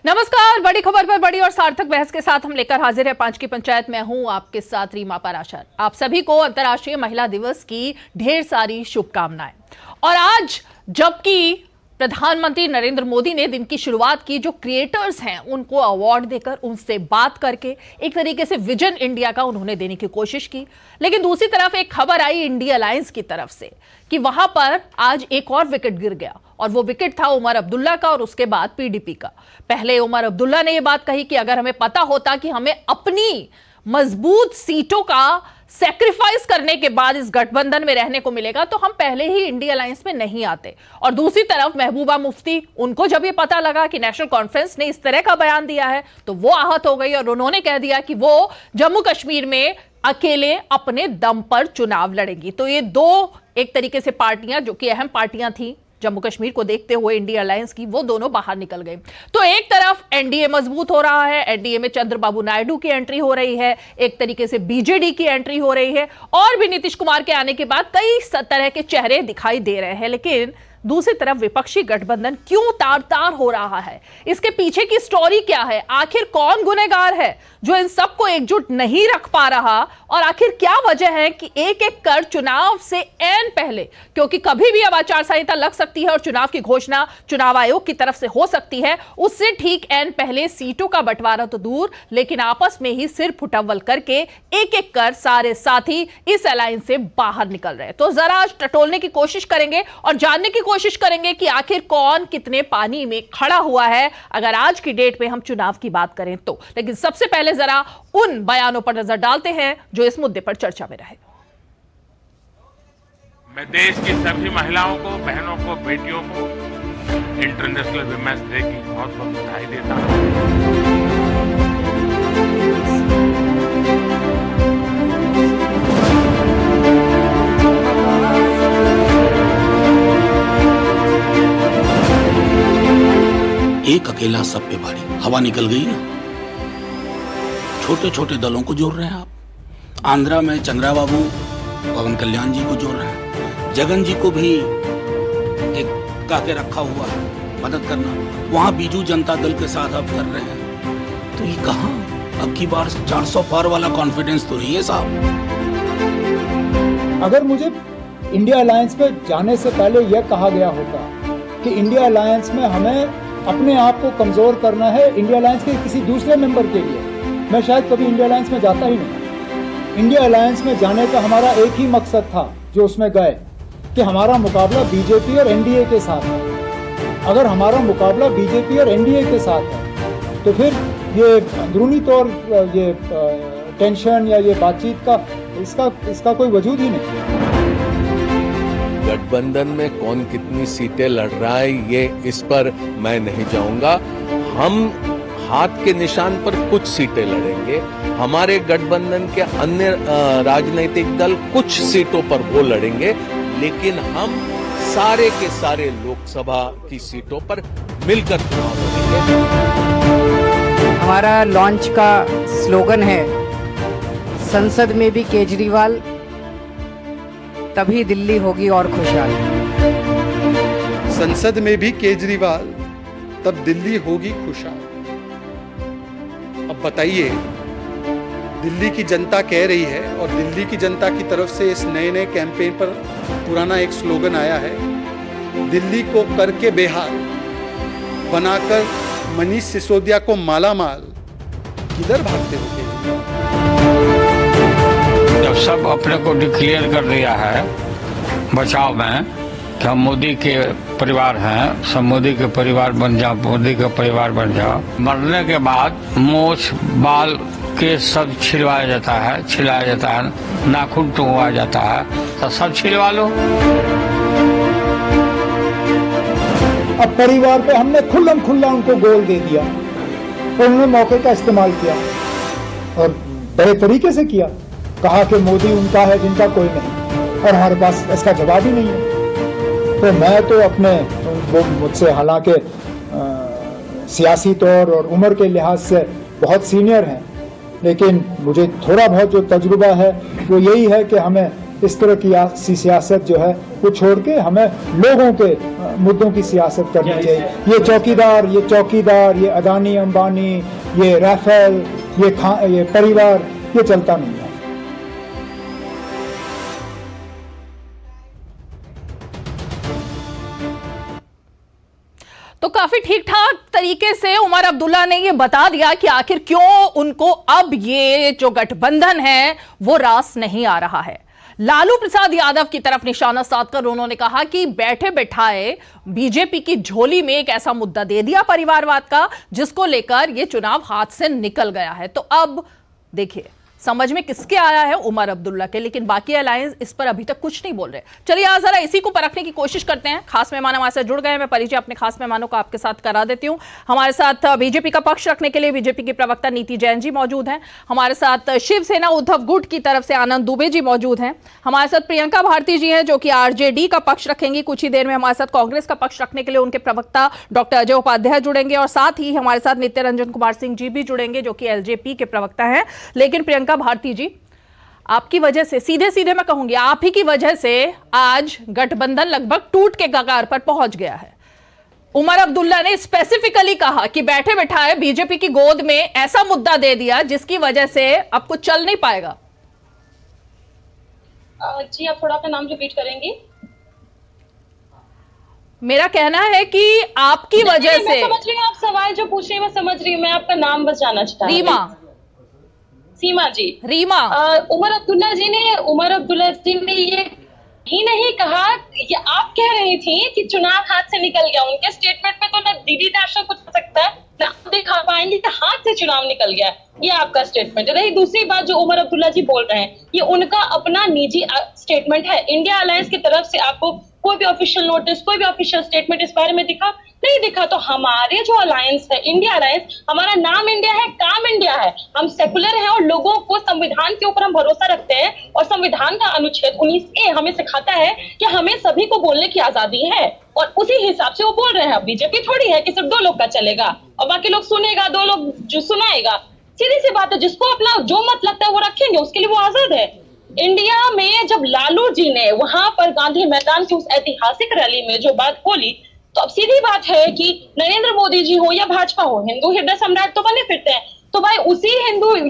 नमस्कार, बड़ी खबर पर बड़ी और सार्थक बहस के साथ हम लेकर हाजिर है 5 की पंचायत। मैं हूं आपके साथ रीमा पराशर। आप सभी को अंतर्राष्ट्रीय महिला दिवस की ढेर सारी शुभकामनाएं। और आज जबकि प्रधानमंत्री नरेंद्र मोदी ने दिन की शुरुआत की, जो क्रिएटर्स हैं उनको अवार्ड देकर, उनसे बात करके एक तरीके से विजन इंडिया का उन्होंने देने की कोशिश की। लेकिन दूसरी तरफ एक खबर आई इंडिया अलायंस की तरफ से कि वहां पर आज एक और विकेट गिर गया, और वो विकेट था उमर अब्दुल्ला का और उसके बाद पीडीपी का। पहले उमर अब्दुल्ला ने यह बात कही कि अगर हमें पता होता कि हमें अपनी मजबूत सीटों का सैक्रिफाइस करने के बाद इस गठबंधन में रहने को मिलेगा तो हम पहले ही इंडिया अलायंस में नहीं आते। और दूसरी तरफ महबूबा मुफ्ती, उनको जब ये पता लगा कि नेशनल कॉन्फ्रेंस ने इस तरह का बयान दिया है तो वो आहत हो गई और उन्होंने कह दिया कि वो जम्मू कश्मीर में अकेले अपने दम पर चुनाव लड़ेंगी। तो ये दो एक तरीके से पार्टियां, जो कि अहम पार्टियां थी जम्मू कश्मीर को देखते हुए इंडिया अलायंस की, वो दोनों बाहर निकल गए। तो एक तरफ एनडीए मजबूत हो रहा है, एनडीए में चंद्रबाबू नायडू की एंट्री हो रही है, एक तरीके से बीजेडी की एंट्री हो रही है, और भी नीतीश कुमार के आने के बाद कई तरह के चेहरे दिखाई दे रहे हैं। लेकिन दूसरी तरफ विपक्षी गठबंधन क्यों तार-तार हो रहा है? इसके पीछे की स्टोरी क्या है? आखिर कौन गुनहगार है जो इन सबको एकजुट नहीं रख पा रहा? और आखिर क्या वजह है कि एक एक कर चुनाव से ऐन पहले, क्योंकि कभी भी अब आचार संहिता लग सकती है और चुनाव की घोषणा चुनाव आयोग की तरफ से हो सकती है, उससे ठीक ऐन पहले सीटों का बंटवारा तो दूर, लेकिन आपस में ही सिर फुटव्वल करके एक एक कर सारे साथी इस अलायंस से बाहर निकल रहे हैं। तो जरा आज टटोलने की कोशिश करेंगे और जानने की कोशिश करेंगे कि आखिर कौन कितने पानी में खड़ा हुआ है अगर आज की डेट में हम चुनाव की बात करें तो। लेकिन सबसे पहले जरा उन बयानों पर नजर डालते हैं जो इस मुद्दे पर चर्चा में रहे। मैं देश की सभी महिलाओं को, बहनों को, बेटियों को इंटरनेशनल विमेंस डे की बहुत बहुत बधाई देता हूं। एक अकेला सब पे भारी, हवा निकल गई ना। छोटे छोटे दलों को जोड़ रहे हैं आप। आंध्रा में चंद्राबाबू पवन कल्याण जी को जोड़ रहे हैं, जगन जी को भी एक काके रखा हुआ है मदद करना, वहां बीजू जनता दल के साथ अब कर रहे हैं। तो ये कहां अब की बार 400 पार वाला कॉन्फिडेंस तो नहीं है साहब। अगर मुझे इंडिया अलायंस पे जाने से पहले यह कहा गया होता कि इंडिया अलायंस में हमें अपने आप को कमजोर करना है इंडिया अलायंस के किसी दूसरे मेंबर के लिए, मैं शायद कभी इंडिया अलायंस में जाता ही नहीं। इंडिया अलायंस में जाने का हमारा एक ही मकसद था जो उसमें गए, कि हमारा मुकाबला बीजेपी और एनडीए के साथ है। अगर हमारा मुकाबला बीजेपी और एनडीए के साथ है तो फिर ये अंदरूनी तौर ये टेंशन या ये बातचीत का इसका कोई वजूद ही नहीं। गठबंधन में कौन कितनी सीटें लड़ रहा है ये इस पर मैं नहीं जाऊंगा। हम हाथ के निशान पर कुछ सीटें लड़ेंगे, हमारे गठबंधन के अन्य राजनीतिक दल कुछ सीटों पर वो लड़ेंगे, लेकिन हम सारे के सारे लोकसभा की सीटों पर मिलकर चुनाव लड़ेंगे। हमारा लॉन्च का स्लोगन है, संसद में भी केजरीवाल तभी दिल्ली होगी और खुशहाल। संसद में भी केजरीवाल तब दिल्ली होगी खुशहाल। अब बताइए, दिल्ली की जनता कह रही है और दिल्ली की जनता की तरफ से इस नए नए कैंपेन पर पुराना एक स्लोगन आया है, दिल्ली को करके बेहाल बनाकर मनीष सिसोदिया को मालामाल। किधर भागते हो केजरीवाल? जब सब अपने को डिक्लेयर कर दिया है बचाव में कि हम मोदी के परिवार हैं, सब मोदी के परिवार बन जाओ, मोदी का परिवार बन जाओ, मरने के बाद मोछ बाल के सब छिलवाया जाता है, नाखून टूंगा जाता है, तो सब छिलवा लो। अब परिवार पे हमने खुल्लम खुल्ला उनको गोल दे दिया और उन्होंने मौके का इस्तेमाल किया और बड़े तरीके से किया। कहा कि मोदी उनका है जिनका कोई नहीं, और हमारे पास इसका जवाब ही नहीं है। तो मैं तो अपने, वो मुझसे हालांकि सियासी तौर और उम्र के लिहाज से बहुत सीनियर हैं, लेकिन मुझे थोड़ा बहुत जो तजुर्बा है वो यही है कि हमें इस तरह की सियासत जो है वो छोड़ के हमें लोगों के मुद्दों की सियासत करनी चाहिए। ये चौकीदार, ये अदानी अंबानी, ये राफेल, ये परिवार, ये चलता नहीं है। तो काफी ठीक ठाक तरीके से उमर अब्दुल्ला ने ये बता दिया कि आखिर क्यों उनको अब ये जो गठबंधन है वो रास नहीं आ रहा है। लालू प्रसाद यादव की तरफ निशाना साधकर उन्होंने कहा कि बैठे बैठाए बीजेपी की झोली में एक ऐसा मुद्दा दे दिया परिवारवाद का, जिसको लेकर ये चुनाव हाथ से निकल गया है। तो अब देखिए समझ में किसके आया है, उमर अब्दुल्ला के, लेकिन बाकी अलायंस इस पर अभी तक कुछ नहीं बोल रहे। चलिए आज जरा इसी को परखने की कोशिश करते हैं। खास मेहमान हमारे साथ जुड़ गए हैं। मैं परिचय अपने खास मेहमानों को आपके साथ करा देती हूं। हमारे साथ बीजेपी का पक्ष रखने के लिए बीजेपी की प्रवक्ता नीति जैन जी मौजूद हैं। हमारे साथ शिवसेना उद्धव गुट की तरफ से आनंद दुबे जी मौजूद हैं। हमारे साथ प्रियंका भारती जी हैं जो कि आरजेडी का पक्ष रखेंगी कुछ ही देर में। हमारे साथ कांग्रेस का पक्ष रखने के लिए उनके प्रवक्ता डॉक्टर अजय उपाध्याय जुड़ेंगे और साथ ही हमारे साथ नित्य रंजन कुमार सिंह जी भी जुड़ेंगे जो कि एलजेपी के प्रवक्ता हैं। लेकिन प्रियंका भारती जी, आपकी वजह से, सीधे सीधे मैं कहूंगी आप ही की वजह से आज गठबंधन लगभग टूट के कगार पर पहुंच गया है। उमर अब्दुल्ला ने स्पेसिफिकली कहा कि बैठे बैठाए बीजेपी की गोद में ऐसा मुद्दा दे दिया जिसकी वजह से अब कुछ चल नहीं पाएगा। जी आप थोड़ा अपना नाम रिपीट करेंगे? मेरा कहना है कि आपकी वजह से, मैं समझ रही हूँ आप सवाल जो पूछ रही हैं मैं समझ रही हूँ। मैं आपका नाम बस जानना चाहता हूँ। रीमा, सीमा जी। रीमा, उमर अब्दुल्ला जी ने ये ही नहीं कहा, ये आप कह रही थी कि चुनाव हाथ से निकल गया। उनके स्टेटमेंट में तो ना डीडी नेशनल कुछ हो सकता है ना आप दिखा पाएंगे कि हाथ से चुनाव निकल गया। ये आपका स्टेटमेंट है। रही दूसरी बात जो उमर अब्दुल्ला जी बोल रहे हैं, ये उनका अपना निजी स्टेटमेंट है। इंडिया अलायंस की तरफ से आपको कोई भी ऑफिशियल नोटिस, कोई भी ऑफिशियल स्टेटमेंट इस बारे में दिखा नहीं दिखा। तो हमारे जो अलायंस है, इंडिया अलायंस, हमारा नाम इंडिया है, काम इंडिया है। हम सेकुलर हैं और लोगों को संविधान के ऊपर हम भरोसा रखते हैं और संविधान का अनुच्छेद 19A हमें सिखाता है कि हमें सभी को बोलने की आजादी है और उसी हिसाब से वो बोल रहे हैं। बीजेपी थोड़ी है कि सिर्फ 2 लोग का चलेगा और बाकी लोग सुनेगा, 2 लोग जो सुनाएगा। सीधी सी बात है, जिसको अपना जो मत लगता है वो रखेंगे, उसके लिए वो आजाद है। इंडिया में जब लालू जी ने वहां पर गांधी मैदान की उस ऐतिहासिक रैली में जो बात बोली, तो अब सीधी बात है कि नरेंद्र मोदी जी हो या भाजपा हो, हिंदू हृदय सम्राट तो बने फिरते हैं। तो भाई उसी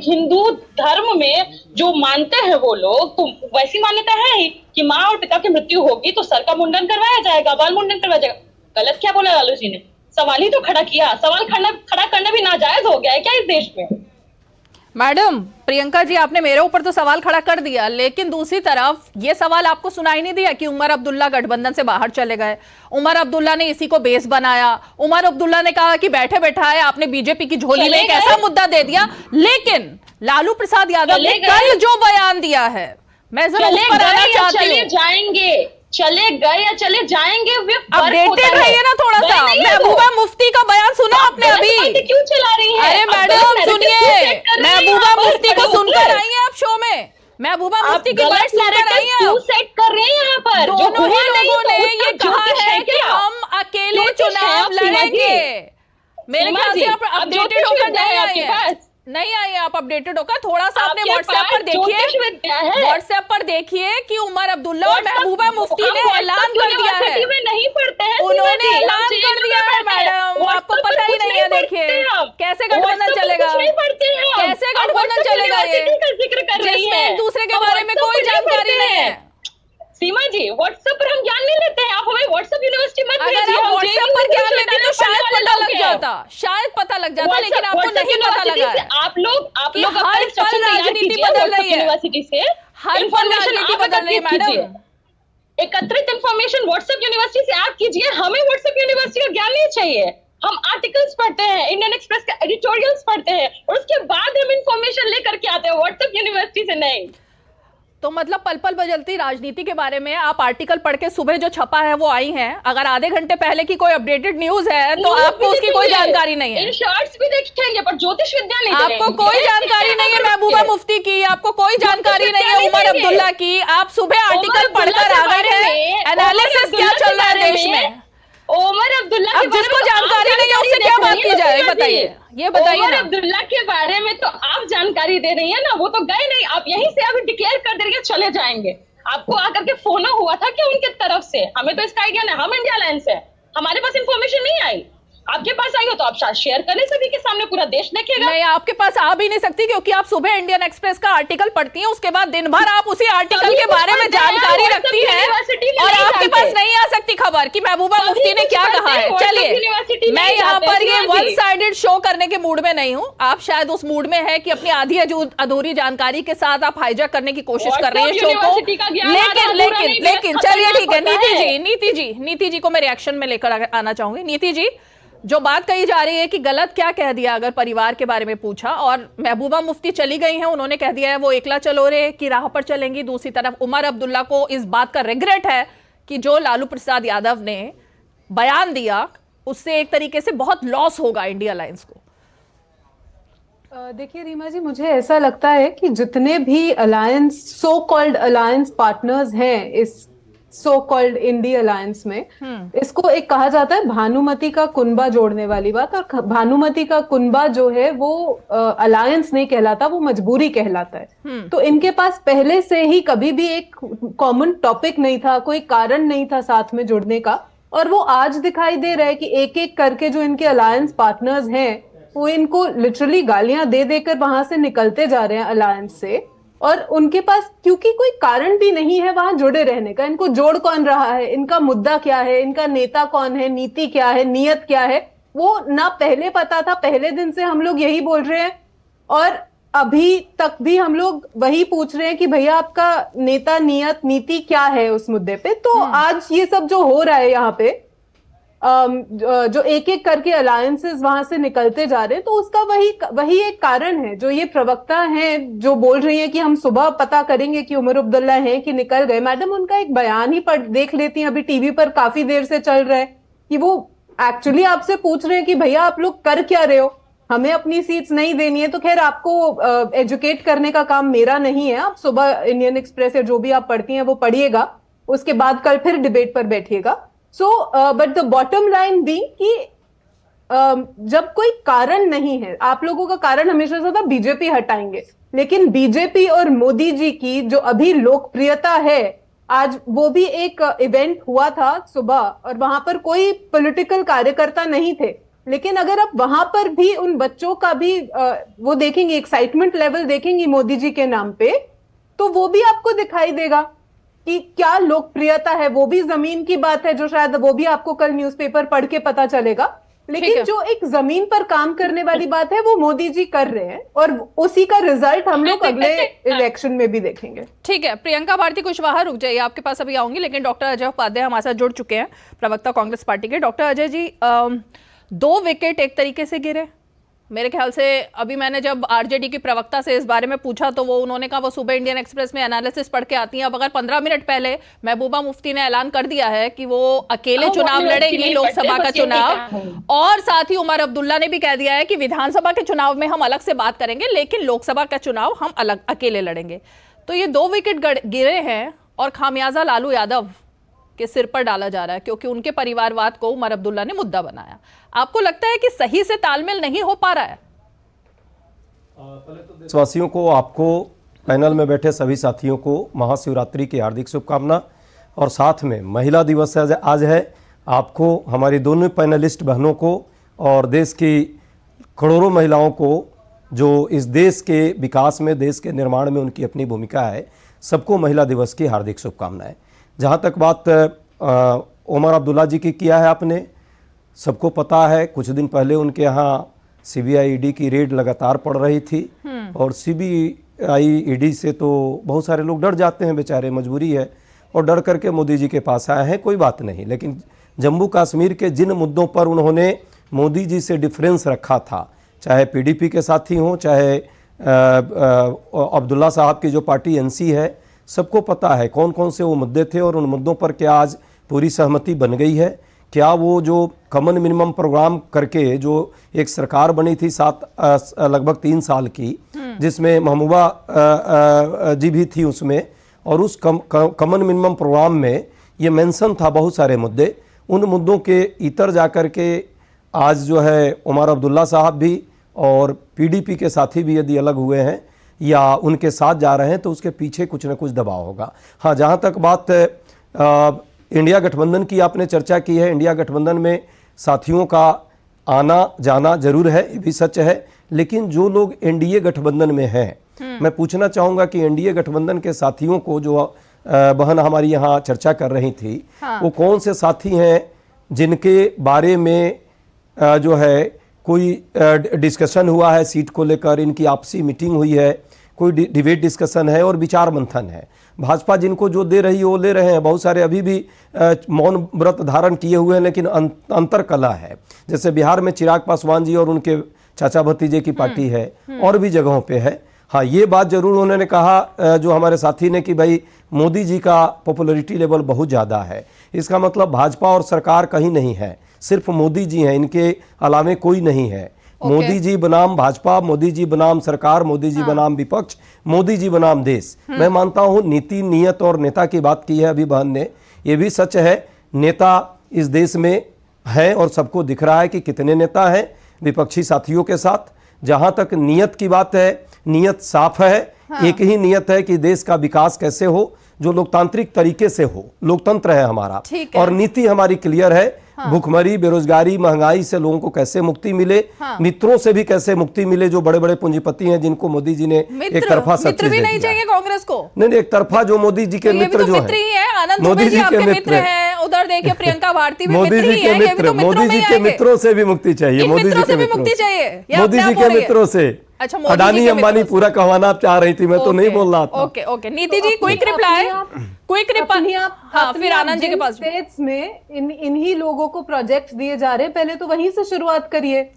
हिंदू धर्म में जो मानते हैं वो लोग, तो वैसी मान्यता है ही कि माँ और पिता की मृत्यु होगी तो सर का मुंडन करवाया जाएगा, बाल मुंडन करवाया जाएगा। गलत क्या बोला लालू जी ने? सवाल ही तो खड़ा किया। सवाल खड़ा करना भी नाजायज हो गया है क्या इस देश में? मैडम प्रियंका जी, आपने मेरे ऊपर तो सवाल खड़ा कर दिया, लेकिन दूसरी तरफ ये सवाल आपको सुनाई नहीं दिया कि उमर अब्दुल्ला गठबंधन से बाहर चले गए। उमर अब्दुल्ला ने इसी को बेस बनाया। उमर अब्दुल्ला ने कहा कि बैठे बैठाए आपने बीजेपी की झोली में एक ऐसा मुद्दा दे दिया। लेकिन लालू प्रसाद यादव ने कल जो बयान दिया है, मैं जरा उस पर आना चाहती हूँ। चले गए या चले जाएंगे, अपडेटेड रहिए ना थोड़ा सा। महबूबा मुफ्ती का बयान सुना आपने अभी? क्यों चला रही है? अरे मैडम सुनिए, महबूबा मुफ्ती को सुनकर आई है आप शो में। महबूबा मुफ्ती की बात सुनकर आई है। क्यों सेट कर रहे हैं यहाँ पर? दोनों ही लोगों ने ये कहा है कि हम अकेले चुनाव लड़ेंगे। मेरे ख्याल से आप अपडेटेड होकर नहीं आए हैं। आप अपडेटेड होकर थोड़ा सा अपने व्हाट्सएप पर देखिए। व्हाट्सएप पर देखिए कि उमर अब्दुल्ला और महबूबा मुफ्ती ने ऐलान कर दिया है। नहीं पढ़ते हैं, उन्होंने ऐलान कर दिया है मैडम, आपको पता ही नहीं है। देखिए कैसे गठबंधन चलेगा, कैसे गठबंधन चलेगा ये, जिसमें एक दूसरे के बारे में कोई जानकारी नहीं है। सीमा जी, व्हाट्सएप पर हम ज्ञान नहीं लेते हैं। आप हमें व्हाट्सएप यूनिवर्सिटी मत भेजिए। अगर आप व्हाट्सएप पर ज्ञान लेते तो शायद पता लग जाता, लेकिन आपको नहीं पता लगा है। आप लोग हर पल राजनीति बदल रही है, यूनिवर्सिटी से हर पल राजनीति बदल रही है मैडम। एकत्रित इंफॉर्मेशन व्हाट्सएप यूनिवर्सिटी से आप कीजिए। हमें व्हाट्सएप यूनिवर्सिटी का ज्ञान नहीं चाहिए। हम आर्टिकल्स पढ़ते हैं, इंडियन एक्सप्रेस का एडिटोरियल्स पढ़ते हैं और उसके बाद हम इंफॉर्मेशन लेकर के आते हैं, व्हाट्सएप यूनिवर्सिटी से नहीं। तो मतलब पल पल बदलती राजनीति के बारे में आप आर्टिकल पढ़ के सुबह जो छपा है वो आई हैं। अगर आधे घंटे पहले की कोई अपडेटेड न्यूज है तो आपको उसकी कोई जानकारी नहीं है। इन शॉर्ट्स भी देखेंगे पर ज्योतिष विद्या नहीं। आपको कोई जानकारी नहीं है महबूबा मुफ्ती की, आपको कोई जानकारी नहीं है उमर अब्दुल्ला की। आप सुबह आर्टिकल पढ़कर आ गए हैं। एनालिसिस क्या चल रहा है देश में? उमर अब्दुल्ला अब जिसको जानकारी नहीं है उससे क्या बात की जाए, बताइए, ये बताइए उमर ना। अब्दुल्ला के बारे में तो आप जानकारी दे रही है ना, वो तो गए नहीं। आप यहीं से अभी डिक्लेयर कर दे रही है चले जाएंगे। आपको आकर के फोन हुआ था क्या उनके तरफ से? हमें तो इसका आइडिया नहीं। हम इंडिया अलायंस है, हमारे पास इंफॉर्मेशन नहीं आई, आपके पास आई हो तो आप शायद शेयर करें सभी के सामने, पूरा देश देखेगा। नहीं, आपके पास आ भी नहीं सकती क्योंकि आप सुबह इंडियन एक्सप्रेस का आर्टिकल पढ़ती हैं, उसके बाद दिन भर आप उसी आर्टिकल के बारे में जानकारी रखती हैं और आपके पास नहीं आ सकती खबर कि महबूबा मुफ्ती ने क्या कहा है। चलिए, मैं यहाँ पर ये वन साइडेड शो करने के मूड में नहीं हूँ, आप शायद उस मूड में है कि अपनी आधी अधूरी जानकारी के साथ आप हाईजैक करने की कोशिश कर रही है शो को। लेकिन चलिए ठीक है, नीति जी को मैं रिएक्शन में लेकर आना चाहूंगी। नीति जी, जो बात कही जा रही है कि गलत क्या कह दिया अगर परिवार के बारे में पूछा, और महबूबा मुफ्ती चली गई हैं, उन्होंने कह दिया है वो एकला चलोरे की राह पर चलेंगी। दूसरी तरफ उमर अब्दुल्ला को इस बात का रिग्रेट है कि जो लालू प्रसाद यादव ने बयान दिया उससे एक तरीके से बहुत लॉस होगा इंडिया अलायंस को। देखिए रीमा जी, मुझे ऐसा लगता है कि जितने भी alliance, so called alliance partners हैं इस सो कॉल्ड इंडिया अलायंस में, इसको एक कहा जाता है भानुमति का कुनबा जोड़ने वाली बात, और भानुमति का कुनबा जो है वो अलायंस नहीं कहलाता, वो मजबूरी कहलाता है। तो इनके पास पहले से ही कभी भी एक कॉमन टॉपिक नहीं था, कोई कारण नहीं था साथ में जुड़ने का, और वो आज दिखाई दे रहा है कि एक एक करके जो इनके अलायंस पार्टनर्स हैं वो इनको लिटरली गालियां दे देकर वहां से निकलते जा रहे हैं अलायंस से, और उनके पास क्योंकि कोई कारण भी नहीं है वहां जुड़े रहने का। इनको जोड़ कौन रहा है, इनका मुद्दा क्या है, इनका नेता कौन है, नीति क्या है, नियत क्या है, वो ना पहले पता था। पहले दिन से हम लोग यही बोल रहे हैं और अभी तक भी हम लोग वही पूछ रहे हैं कि भैया आपका नेता, नियत, नीति क्या है उस मुद्दे पे। तो आज ये सब जो हो रहा है यहाँ पे, जो एक एक करके अलायंसेस वहां से निकलते जा रहे हैं, तो उसका वही एक कारण है। जो ये प्रवक्ता हैं जो बोल रही हैं कि हम सुबह पता करेंगे कि उमर अब्दुल्ला हैं कि निकल गए, मैडम उनका एक बयान ही देख लेती हैं, अभी टीवी पर काफी देर से चल रहा है कि वो एक्चुअली आपसे पूछ रहे हैं कि भैया आप लोग कर क्या रहे हो, हमें अपनी सीट्स नहीं देनी है। तो खैर आपको एजुकेट करने का काम मेरा नहीं है, आप सुबह इंडियन एक्सप्रेस या जो भी आप पढ़ती हैं वो पढ़िएगा, उसके बाद कल फिर डिबेट पर बैठिएगा। So but the bottom line भी कि जब कोई कारण नहीं है, आप लोगों का कारण हमेशा से था बीजेपी हटाएंगे, लेकिन बीजेपी और मोदी जी की जो अभी लोकप्रियता है, आज वो भी एक इवेंट हुआ था सुबह और वहां पर कोई पॉलिटिकल कार्यकर्ता नहीं थे, लेकिन अगर आप वहां पर भी उन बच्चों का भी वो देखेंगे, एक्साइटमेंट लेवल देखेंगे मोदी जी के नाम पे, तो वो भी आपको दिखाई देगा कि क्या लोकप्रियता है। वो भी जमीन की बात है जो शायद वो भी आपको कल न्यूज़पेपर पढ़ के पता चलेगा, लेकिन जो एक जमीन पर काम करने वाली बात है वो मोदी जी कर रहे हैं, और उसी का रिजल्ट हम लोग अगले इलेक्शन में भी देखेंगे। ठीक है, प्रियंका भारती कुशवाहा, रुक जाइए, आपके पास अभी आऊंगी, लेकिन डॉक्टर अजय उपाध्याय हमारे साथ जुड़ चुके हैं, प्रवक्ता कांग्रेस पार्टी के। डॉक्टर अजय जी, 2 विकेट एक तरीके से गिरे मेरे ख्याल से। अभी मैंने जब आरजेडी की प्रवक्ता से इस बारे में पूछा तो उन्होंने कहा वो सुबह इंडियन एक्सप्रेस में एनालिसिस पढ़ के आती हैं। अब अगर 15 मिनट पहले महबूबा मुफ्ती ने ऐलान कर दिया है कि वो अकेले चुनाव लड़ेंगी, लोकसभा का चुनाव, और साथ ही उमर अब्दुल्ला ने भी कह दिया है कि विधानसभा के चुनाव में हम अलग से बात करेंगे, लेकिन लोकसभा का चुनाव हम अलग अकेले लड़ेंगे, तो ये 2 विकेट गिरे हैं और खामियाजा लालू यादव के सिर पर डाला जा रहा है, क्योंकि उनके परिवारवाद को उमर अब्दुल्ला ने मुद्दा बनाया। आपको लगता है कि सही से तालमेल नहीं हो पा रहा है? देशवासियों को, आपको, पैनल में बैठे सभी साथियों को महाशिवरात्रि की हार्दिक शुभकामना, और साथ में महिला दिवस आज है। आपको, हमारी दोनों पैनलिस्ट बहनों को और देश की करोड़ों महिलाओं को जो इस देश के विकास में, देश के निर्माण में उनकी अपनी भूमिका है, सबको महिला दिवस की हार्दिक शुभकामनाएं। जहाँ तक बात उमर अब्दुल्ला जी की किया है, आपने सबको पता है, कुछ दिन पहले उनके यहाँ सीबीआई ईडी की रेड लगातार पड़ रही थी, और सीबीआई ईडी से तो बहुत सारे लोग डर जाते हैं, बेचारे, मजबूरी है, और डर करके मोदी जी के पास आए हैं, कोई बात नहीं। लेकिन जम्मू कश्मीर के जिन मुद्दों पर उन्होंने मोदी जी से डिफरेंस रखा था, चाहे पीडीपी के साथी हों, चाहे अब्दुल्ला साहब की जो पार्टी एनसी है, सबको पता है कौन कौन से वो मुद्दे थे, और उन मुद्दों पर क्या आज पूरी सहमति बन गई है। क्या वो जो कॉमन मिनिमम प्रोग्राम करके जो एक सरकार बनी थी लगभग 3 साल की, जिसमें महबूबा जी भी थी उसमें, और उस कॉमन मिनिमम प्रोग्राम में ये मेंशन था बहुत सारे मुद्दे, उन मुद्दों के इतर जाकर के आज जो है उमर अब्दुल्ला साहब भी और पीडीपी के साथी भी यदि अलग हुए हैं या उनके साथ जा रहे हैं, तो उसके पीछे कुछ न कुछ दबाव होगा। हाँ, जहाँ तक बात इंडिया गठबंधन की आपने चर्चा की है। इंडिया गठबंधन में साथियों का आना जाना जरूर है, ये भी सच है, लेकिन जो लोग एनडीए गठबंधन में हैं, मैं पूछना चाहूंगा कि एनडीए गठबंधन के साथियों को, जो बहन हमारी यहाँ चर्चा कर रही थी, वो कौन से साथी हैं जिनके बारे में जो है कोई डिस्कशन हुआ है सीट को लेकर, इनकी आपसी मीटिंग हुई है, कोई डिबेट डिस्कशन है और विचार मंथन है। भाजपा जिनको जो दे रही है वो ले रहे हैं, बहुत सारे अभी भी मौन व्रत धारण किए हुए हैं, लेकिन अंतर कला है। जैसे बिहार में चिराग पासवान जी और उनके चाचा भतीजे की पार्टी है, और भी जगहों पे है। हाँ, ये बात जरूर उन्होंने कहा जो हमारे साथी ने कि भाई मोदी जी का पॉपुलैरिटी लेवल बहुत ज़्यादा है। इसका मतलब भाजपा और सरकार कहीं नहीं है, सिर्फ मोदी जी हैं, इनके अलावे कोई नहीं है। मोदी जी बनाम भाजपा, मोदी जी बनाम सरकार, मोदी जी बनाम विपक्ष, मोदी जी बनाम देश। मैं मानता हूं नीति, नियत और नेता की बात की है अभी बहन ने, ये भी सच है। नेता इस देश में है और सबको दिख रहा है कि कितने नेता हैं विपक्षी साथियों के साथ। जहां तक नियत की बात है, नियत साफ है। एक ही नियत है कि देश का विकास कैसे हो, जो लोकतांत्रिक तरीके से हो। लोकतंत्र है हमारा, और नीति हमारी क्लियर है। भूखमरी, बेरोजगारी, महंगाई से लोगों को कैसे मुक्ति मिले, मित्रों से भी कैसे मुक्ति मिले, जो बड़े बड़े पूंजीपति हैं जिनको मोदी जी ने एक तरफा सब चीज भी नहीं चाहिए कांग्रेस को। नहीं, एक तरफा जो मोदी जी के मित्र जो है, मोदी जी के मित्र हैं। उधर देखिए प्रियंका भारती भी मोदी जी के मित्र, मोदी जी के मित्रों से भी मुक्ति चाहिए, मोदी जी के मित्रों से, मोदी जी के मित्रों से। अच्छा, अडानी अंबानी पूरा कहवाना आप चाह रही थी, मैं तो नहीं बोल रहा था। ओके ओके, नीति जी क्विक रिप्लाई, क्विक रिप्लाई। हाँ, फिर आनंद जी के पास। स्टेट्स में इन्हीं लोगों को प्रोजेक्ट्स दिए जा रहे हैं, पहले तो वहीं से शुरुआत करिए।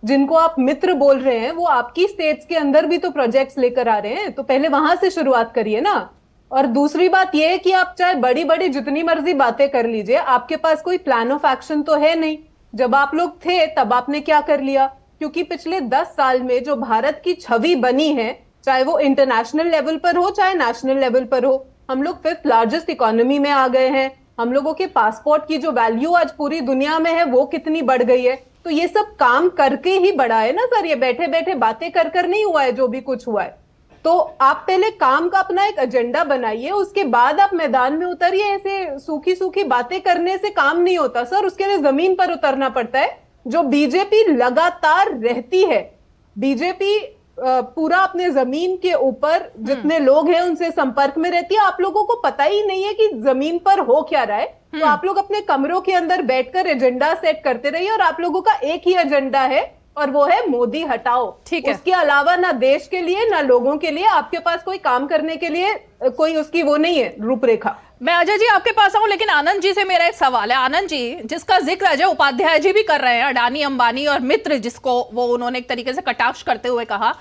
जिनको आप मित्र बोल रहे हैं वो आपकी स्टेट्स के अंदर भी तो प्रोजेक्ट्स लेकर आ रहे हैं, तो पहले वहां से शुरुआत करिए ना। और दूसरी बात यह है कि आप चाहे बड़ी बड़ी जितनी मर्जी बातें कर लीजिए, आपके पास कोई प्लान ऑफ एक्शन तो है नहीं। जब आप लोग थे तब आपने क्या कर लिया? क्योंकि पिछले 10 साल में जो भारत की छवि बनी है, चाहे वो इंटरनेशनल लेवल पर हो चाहे नेशनल लेवल पर हो, हम लोग 5th लार्जेस्ट इकोनॉमी में आ गए हैं। हम लोगों के पासपोर्ट की जो वैल्यू आज पूरी दुनिया में है वो कितनी बढ़ गई है। तो ये सब काम करके ही बढ़ा है ना सर, ये बैठे बैठे बातें कर कर नहीं हुआ है जो भी कुछ हुआ है। तो आप पहले काम का अपना एक एजेंडा बनाइए, उसके बाद आप मैदान में उतरिए। ऐसे सूखी सूखी बातें करने से काम नहीं होता सर, उसके लिए जमीन पर उतरना पड़ता है। जो बीजेपी लगातार रहती है, बीजेपी पूरा अपने जमीन के ऊपर जितने लोग हैं उनसे संपर्क में रहती है। आप लोगों को पता ही नहीं है कि जमीन पर हो क्या रहा है, तो आप लोग अपने कमरों के अंदर बैठकर एजेंडा सेट करते रहिए। और आप लोगों का एक ही एजेंडा है और वो है मोदी हटाओ। ठीक है, उसके अलावा ना देश के लिए ना लोगों के लिए आपके पास कोई काम करने के लिए कोई उसकी वो नहीं है रूपरेखा। मैं अजय जी आपके पास आऊं, लेकिन आनंद जी से मेरा एक सवाल है। आनंद जी, जिसका जिक्र अजय उपाध्याय जी भी कर रहे हैं, अडानी अंबानी और मित्र, जिसको वो उन्होंने एक तरीके से कटाक्ष करते हुए कहा,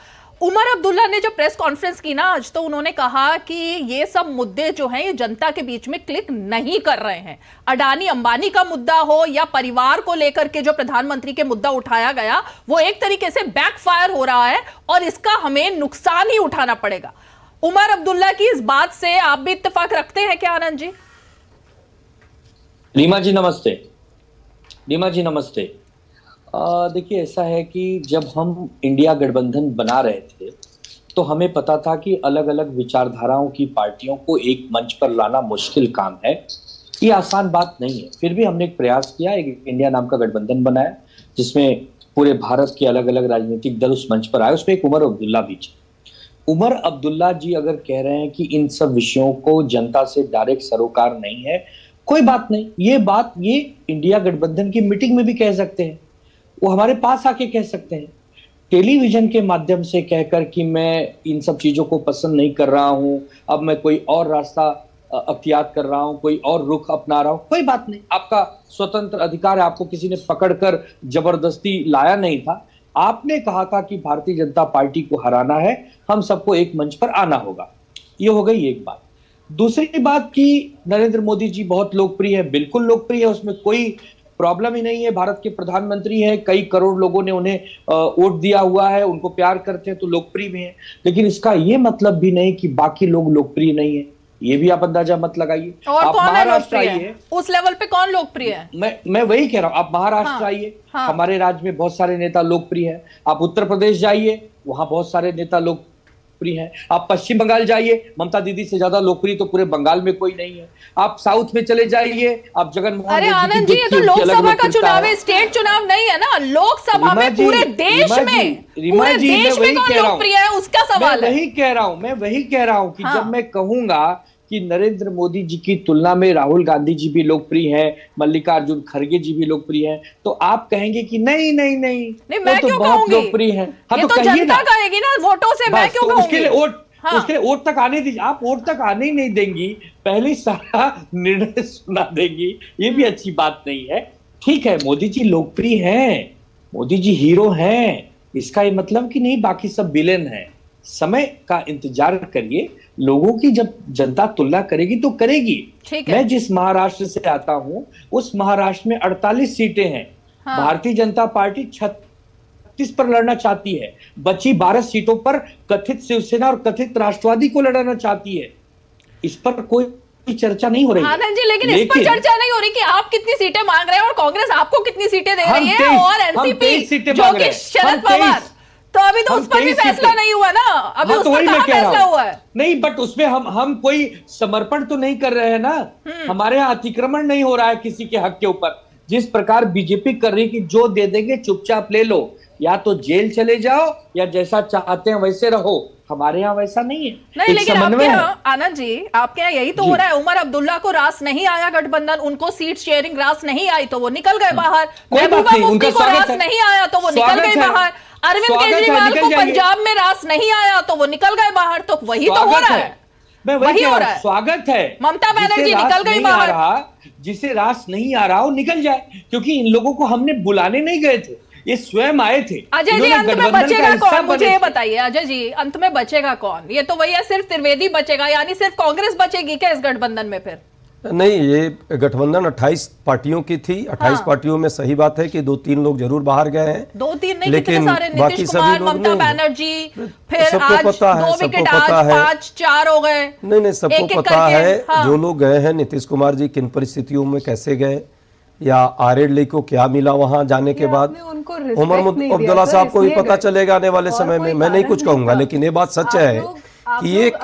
उमर अब्दुल्ला ने जो प्रेस कॉन्फ्रेंस की ना आज, तो उन्होंने कहा कि ये सब मुद्दे जो हैं ये जनता के बीच में क्लिक नहीं कर रहे हैं। अडानी अंबानी का मुद्दा हो या परिवार को लेकर के जो प्रधानमंत्री के मुद्दा उठाया गया, वो एक तरीके से बैकफायर हो रहा है और इसका हमें नुकसान ही उठाना पड़ेगा। उमर अब्दुल्ला की इस बात से आप भी इत्तेफाक रखते हैं क्या आनंद जी? रीमा जी नमस्ते। रीमा जी नमस्ते। देखिए, ऐसा है कि जब हम इंडिया गठबंधन बना रहे थे तो हमें पता था कि अलग अलग विचारधाराओं की पार्टियों को एक मंच पर लाना मुश्किल काम है, ये आसान बात नहीं है। फिर भी हमने एक प्रयास किया, एक इंडिया नाम का गठबंधन बनाया जिसमें पूरे भारत के अलग अलग राजनीतिक दल उस मंच पर आए। उसमें एक उमर अब्दुल्ला भी। उमर अब्दुल्ला जी अगर कह रहे हैं कि इन सब विषयों को जनता से डायरेक्ट सरोकार नहीं है, कोई बात नहीं। ये इंडिया गठबंधन की मीटिंग में भी कह सकते हैं, वो हमारे पास आके कह सकते हैं, टेलीविजन के माध्यम से कहकर कि मैं इन सब चीजों को पसंद नहीं कर रहा हूं, अब मैं कोई और रास्ता अख्तियार कर रहा हूं, कोई और रुख अपना रहा हूं, कोई बात नहीं। आपका स्वतंत्र अधिकार है, आपको किसी ने पकड़कर जबरदस्ती लाया नहीं था। आपने कहा था कि भारतीय जनता पार्टी को हराना है, हम सबको एक मंच पर आना होगा। ये हो गई एक बात। दूसरी बात कि नरेंद्र मोदी जी बहुत लोकप्रिय है, बिल्कुल लोकप्रिय है, उसमें कोई प्रॉब्लम ही नहीं है। भारत के प्रधानमंत्री हैं, कई करोड़ लोगों ने उन्हें वोट दिया हुआ है, उनको प्यार करते हैं तो लोकप्रिय भी हैं। लेकिन इसका ये मतलब भी नहीं कि बाकी लोग लोकप्रिय नहीं है, ये भी आप अंदाजा मत लगाइए। और आप कौन है महाराष्ट्र लोकप्रिय? आइए, उस लेवल पे कौन लोकप्रिय है? मैं वही कह रहा हूं, आप महाराष्ट्र आइए, हमारे राज्य में बहुत सारे नेता लोकप्रिय हैं। आप उत्तर प्रदेश जाइए, वहां बहुत सारे नेता लोग लोकप्रिय हैं। आप पश्चिम बंगाल जाइए, ममता दीदी से ज्यादा लोकप्रिय तो पूरे बंगाल में कोई नहीं है। आप साउथ में चले जाइए, आप जगनमोहन अरे रेड्डी की आनंद जी, ये तो देखिए, उनकी अलग लोकसभा का लोकप्रियता चुनाव है, है। स्टेट चुनाव नहीं है ना। लोकसभा में पूरे देश में, पूरे देश में कौन लोकप्रिय है उसका सवाल है। मैं वही कह रहा हूं कि हाँ। जब मैं कहूंगा कि नरेंद्र मोदी जी की तुलना में राहुल गांधी जी भी लोकप्रिय हैं, मल्लिकार्जुन खड़गे जी भी लोकप्रिय हैं, तो आप कहेंगे कि नहीं, मैं तो क्यों बहुत कहूंगी? लोकप्रिय हैं। हाँ, ये तो तो कहिए जनता ना, कहेगी ना वोटों से, मैं बस, क्यों तो कहूंगी? उसके लिए हाँ। उसके लिए वोट तक आने दीजिए। आप वोट तक आने ही नहीं देंगी, पहले सारा निर्णय सुना देंगी, ये भी अच्छी बात नहीं है। ठीक है, मोदी जी लोकप्रिय हैं, मोदी जी हीरो हैं, इसका ये मतलब कि नहीं बाकी सब विलेन हैं। समय का इंतजार करिए, लोगों की जब जनता तुलना करेगी तो करेगी। ठीक है। मैं जिस महाराष्ट्र से आता हूं, उस महाराष्ट्र में 48 सीटें हैं। हाँ। भारतीय जनता पार्टी 36 पर लड़ना चाहती है, बची 12 सीटों पर कथित शिवसेना और कथित राष्ट्रवादी को लड़ाना चाहती है। इस पर कोई चर्चा नहीं हो रही है। आनंद जी, लेकिन इस पर चर्चा नहीं हो रही कि आप कितनी सीटें मांग रहे हैं और कांग्रेस आपको कितनी सीटें दे रही है, और एनसीपी जो कि शरद पवार, तो अभी तो उस पर भी फैसला नहीं हुआ ना। अभी उस पर कहां फैसला हुआ है? नहीं, बट उसमें हम कोई समर्पण तो नहीं कर रहे हैं ना। हमारे यहाँ अतिक्रमण नहीं हो रहा है किसी के हक के ऊपर। जिस प्रकार बीजेपी कर रही कि जो दे देंगे चुपचाप ले लो, या तो जेल चले जाओ या जैसा चाहते हैं वैसे रहो। हमारे यहाँ वैसा नहीं है। नहीं, लेकिन आपके यहाँ आनंद जी, आपके यहाँ यही तो हो रहा है। उमर अब्दुल्ला को रास नहीं आया गठबंधन, उनको सीट शेयरिंग रास नहीं आई तो वो निकल गए बाहर। महबूबा मुफ्ती को रास नहीं आया तो वो निकल गए बाहर। अरविंद केजरीवाल को पंजाब में रास नहीं आया तो वो निकल गए बाहर। तो वही तो हो रहा है, मैं वही हो रहा है। स्वागत है। ममता बनर्जी निकल गई बाहर। जिसे रास नहीं आ रहा वो निकल जाए, क्योंकि इन लोगों को हमने बुलाने नहीं गए थे, ये स्वयं आए थे। अजय जी, अंत में बचेगा कौन, मुझे ये बताइए। अजय जी, अंत में बचेगा कौन? ये तो वही है, सिर्फ त्रिवेदी बचेगा, यानी सिर्फ कांग्रेस बचेगी क्या इस गठबंधन में फिर? नहीं, ये गठबंधन 28 पार्टियों की थी। 28 पार्टियों में सही बात है कि 2-3 लोग जरूर बाहर गए हैं। 2-3 नहीं, लेकिन कितने सारे, बाकी नीतीश सभी कुमार, लोग ममता नहीं। बनर्जी, फिर सबको आज पता है, 2 सबको विकेट, पता आज है। 5-4 हो गए। नहीं, सबको एक-एक पता करके, है। हाँ। जो लोग गए हैं, नीतीश कुमार जी किन परिस्थितियों में कैसे गए, या आरएलडी को क्या मिला वहां जाने के बाद। उमर अब्दुल्ला साहब को भी पता चलेगा आने वाले समय में। मैं नहीं कुछ कहूंगा, लेकिन ये बात सच है कि एक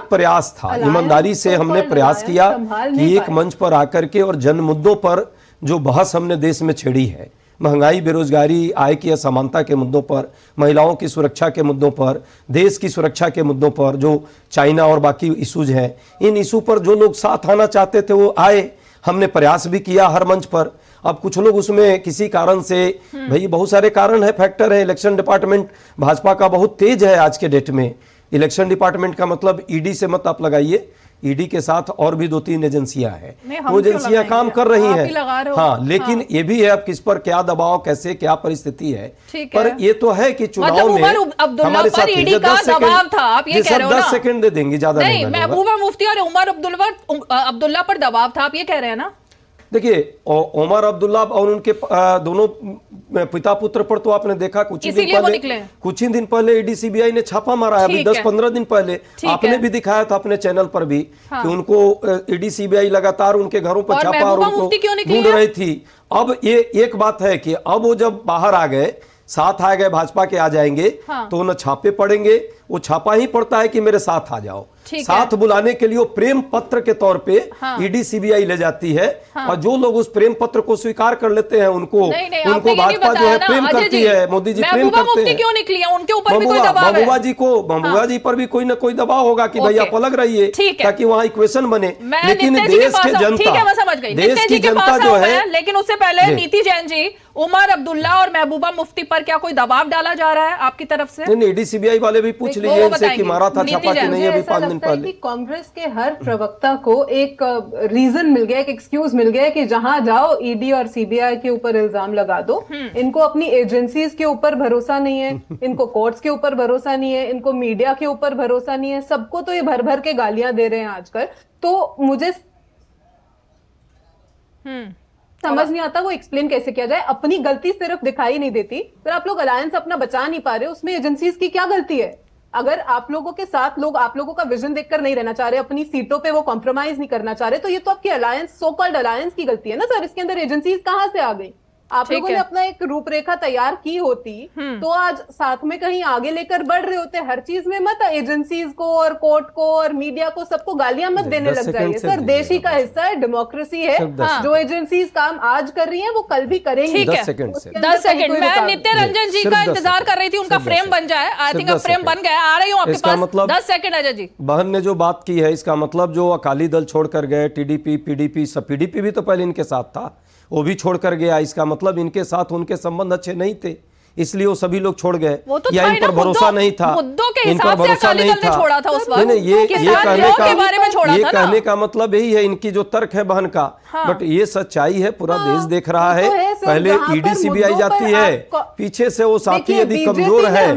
प्रयास था, ईमानदारी से हमने प्रयास किया कि एक मंच पर आकर के और जन मुद्दों पर जो बहस हमने देश में छेड़ी है, महंगाई, बेरोजगारी, आय की असमानता के मुद्दों पर, महिलाओं की सुरक्षा के मुद्दों पर, देश की सुरक्षा के मुद्दों पर, जो चाइना और बाकी इशूज हैं, इन इशू पर जो लोग साथ आना चाहते थे वो आए। हमने प्रयास भी किया हर मंच पर। अब कुछ लोग उसमें किसी कारण से, भाई बहुत सारे कारण है, फैक्टर है। इलेक्शन डिपार्टमेंट भाजपा का बहुत तेज है आज के डेट में। इलेक्शन डिपार्टमेंट का मतलब ईडी से मत आप लगाइए, ईडी के साथ और भी 2-3 एजेंसियां हैं, वो एजेंसियां काम कर रही हैं। हाँ, लेकिन ये भी है अब किस पर क्या दबाव, कैसे क्या परिस्थिति है। पर ये तो है कि चुनाव में हमारे साथ 10 सेकंड दे देंगे, ज्यादा नहीं। महबूबा मुफ्ती और उमर अब्दुल्ला पर दबाव था, आप ये कह रहे हैं ना? देखिए, उमर अब्दुल्ला और उनके दोनों पिता पुत्र पर तो आपने देखा कुछ ही दिन पहले ईडी सीबीआई ने छापा मारा है। अभी 10-15 दिन पहले आपने भी दिखाया था अपने चैनल पर भी कि उनको ईडी सीबीआई लगातार उनके घरों पर छापा और उनको ढूंढ रही थी। अब ये एक बात है कि अब वो जब बाहर आ गए, साथ आ गए, भाजपा के आ जाएंगे, तो न छापे पड़ेंगे। वो छापा ही पड़ता है कि मेरे साथ आ जाओ। साथ बुलाने के लिए वो प्रेम पत्र के तौर पे ईडी सीबीआई ले जाती है। और जो लोग उस प्रेम पत्र को स्वीकार कर लेते हैं उनको भाजपा जो है प्रेम करती है। मोदी जी प्रेम करते हैं। क्यों निकली है? उनके ऊपर भी कोई दबाव है? महबूबा जी पर भी कोई ना कोई दबाव होगा कि भाई आप अलग रहिए, ताकि वहाँ इक्वेशन बने। लेकिन देश की जनता जो है, लेकिन उससे पहले नीति जैन जी, उमर अब्दुल्ला और महबूबा मुफ्ती पर क्या कोई दबाव डाला जा रहा है आपकी तरफ से? नहीं, ईडी सीबीआई वाले भी पूछ लीजिए इनसे कि मारा था छापा कि नहीं। अभी 5 दिन पहले कांग्रेस के हर प्रवक्ता को एक रीजन मिल गया, एक एक्सक्यूज मिल गया कि जहां जाओ ईडी और सीबीआई के ऊपर इल्जाम लगा दो। इनको अपनी एजेंसीज के ऊपर भरोसा नहीं है, इनको कोर्ट्स के ऊपर भरोसा नहीं है, इनको मीडिया के ऊपर भरोसा नहीं है। सबको तो ये भर भर के गालियां दे रहे हैं आजकल। तो मुझे समझ नहीं आता वो एक्सप्लेन कैसे किया जाए। अपनी गलती सिर्फ दिखाई नहीं देती, फिर आप लोग अलायंस अपना बचा नहीं पा रहे, उसमें एजेंसीज की क्या गलती है? अगर आप लोगों के साथ लोग आप लोगों का विजन देखकर नहीं रहना चाह रहे, अपनी सीटों पे वो कॉम्प्रोमाइज नहीं करना चाह रहे, तो ये तो आपकी अलायंस, सो कॉल्ड अलायंस की गलती है ना सर। इसके अंदर एजेंसीज कहां से आ गई? आप लोगों ने अपना एक रूपरेखा तैयार की होती तो आज साथ में कहीं आगे लेकर बढ़ रहे होते। हर चीज में मत एजेंसीज को और कोर्ट को और मीडिया को सबको गालियां मत देने लग जाइए सर। देश ही का हिस्सा है, डेमोक्रेसी है। जो एजेंसीज काम आज कर रही हैं वो कल भी करेंगी। 10 सेकंड मैं नित्य रंजन जी का इंतजार कर रही थी, उनका फ्रेम बन जाए। आई थिंक अब फ्रेम बन गया, आ रही हूँ आपके पास। मतलब 10 सेकंड अजय जी। बहन ने जो बात की है इसका मतलब जो अकाली दल छोड़कर गए, टीडीपी पीडीपी सब, पीडीपी भी तो पहले इनके साथ था, वो भी छोड़कर गया। इसका मतलब इनके साथ उनके संबंध अच्छे नहीं थे, इसलिए वो सभी लोग छोड़ गए। तो या इन पर भरोसा नहीं था, इन पर भरोसा नहीं था। छोड़ा था उस वक्त। नहीं, ये कहने का मतलब यही है, इनकी जो तर्क है बहन का। बट ये सच्चाई है, पूरा देश देख रहा है। पहले ईडी सीबीआई जाती है, पीछे से वो साथी यदि कमजोर है,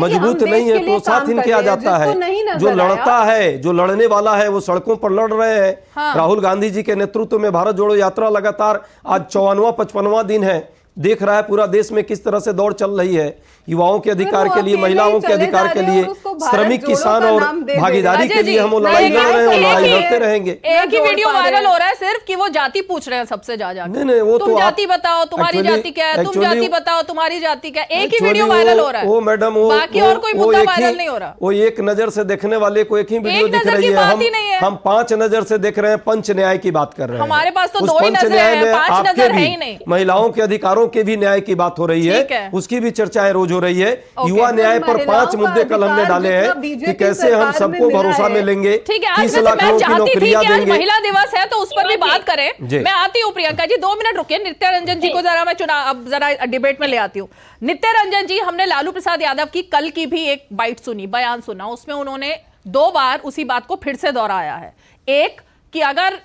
मजबूत नहीं है तो साथ इनके आ जाता है। जो लड़ता है, जो लड़ने वाला है, वो सड़कों पर लड़ रहे हैं। राहुल गांधी जी के नेतृत्व में भारत जोड़ो यात्रा लगातार आज 54वां 55वां दिन है। देख रहा है पूरा देश में किस तरह से दौड़ चल रही है, युवाओं के अधिकार के लिए, महिलाओं के अधिकार के लिए, श्रमिक किसान और भागीदारी के लिए हम लड़ाई लड़ रहे हैं, लड़ाई लड़ते रहेंगे। एक ही वीडियो वायरल हो रहा है सिर्फ कि वो जाति पूछ रहे हैं सबसे जा। नहीं, वो तुम जाति बताओ, तुम्हारी जाति क्या है, तुम जाति बताओ, तुम्हारी जाति क्या है। एक ही वीडियो वायरल हो रहा है। वो मैडम, बाकी और कोई मुद्दा वायरल नहीं हो रहा। वो एक नजर से देखने वाले को एक ही वीडियो दिख रही है। हम 5 नजर से देख रहे हैं, पंच न्याय की बात कर रहे हैं। हमारे पास तो 2 ही नजर है, 5 नजर है ही नहीं। महिलाओं के अधिकारों के भी न्याय की बात हो रही है, उसकी भी चर्चाएं रोज हो रही है। युवा न्याय पर 5 मुद्दे कल हमने डाले हैं कि कैसे हम सबको भरोसा में लेंगे, 30 लाख करोड़ की नौकरियां देंगे। महिला दिवस है तो उस पर भी बात करें। मैं आती हूँ प्रियंका जी, 2 मिनट रुकिए। नित्य रंजन जी को जरा मैं अब जरा डिबेट में ले आती हूँ। नित्य रंजन जी, हमने लालू प्रसाद यादव की कल की भी एक बाइट सुनी, बयान सुना, उसमें उन्होंने 2 बार उसी बात को फिर से दोहराया है। एक कि अगर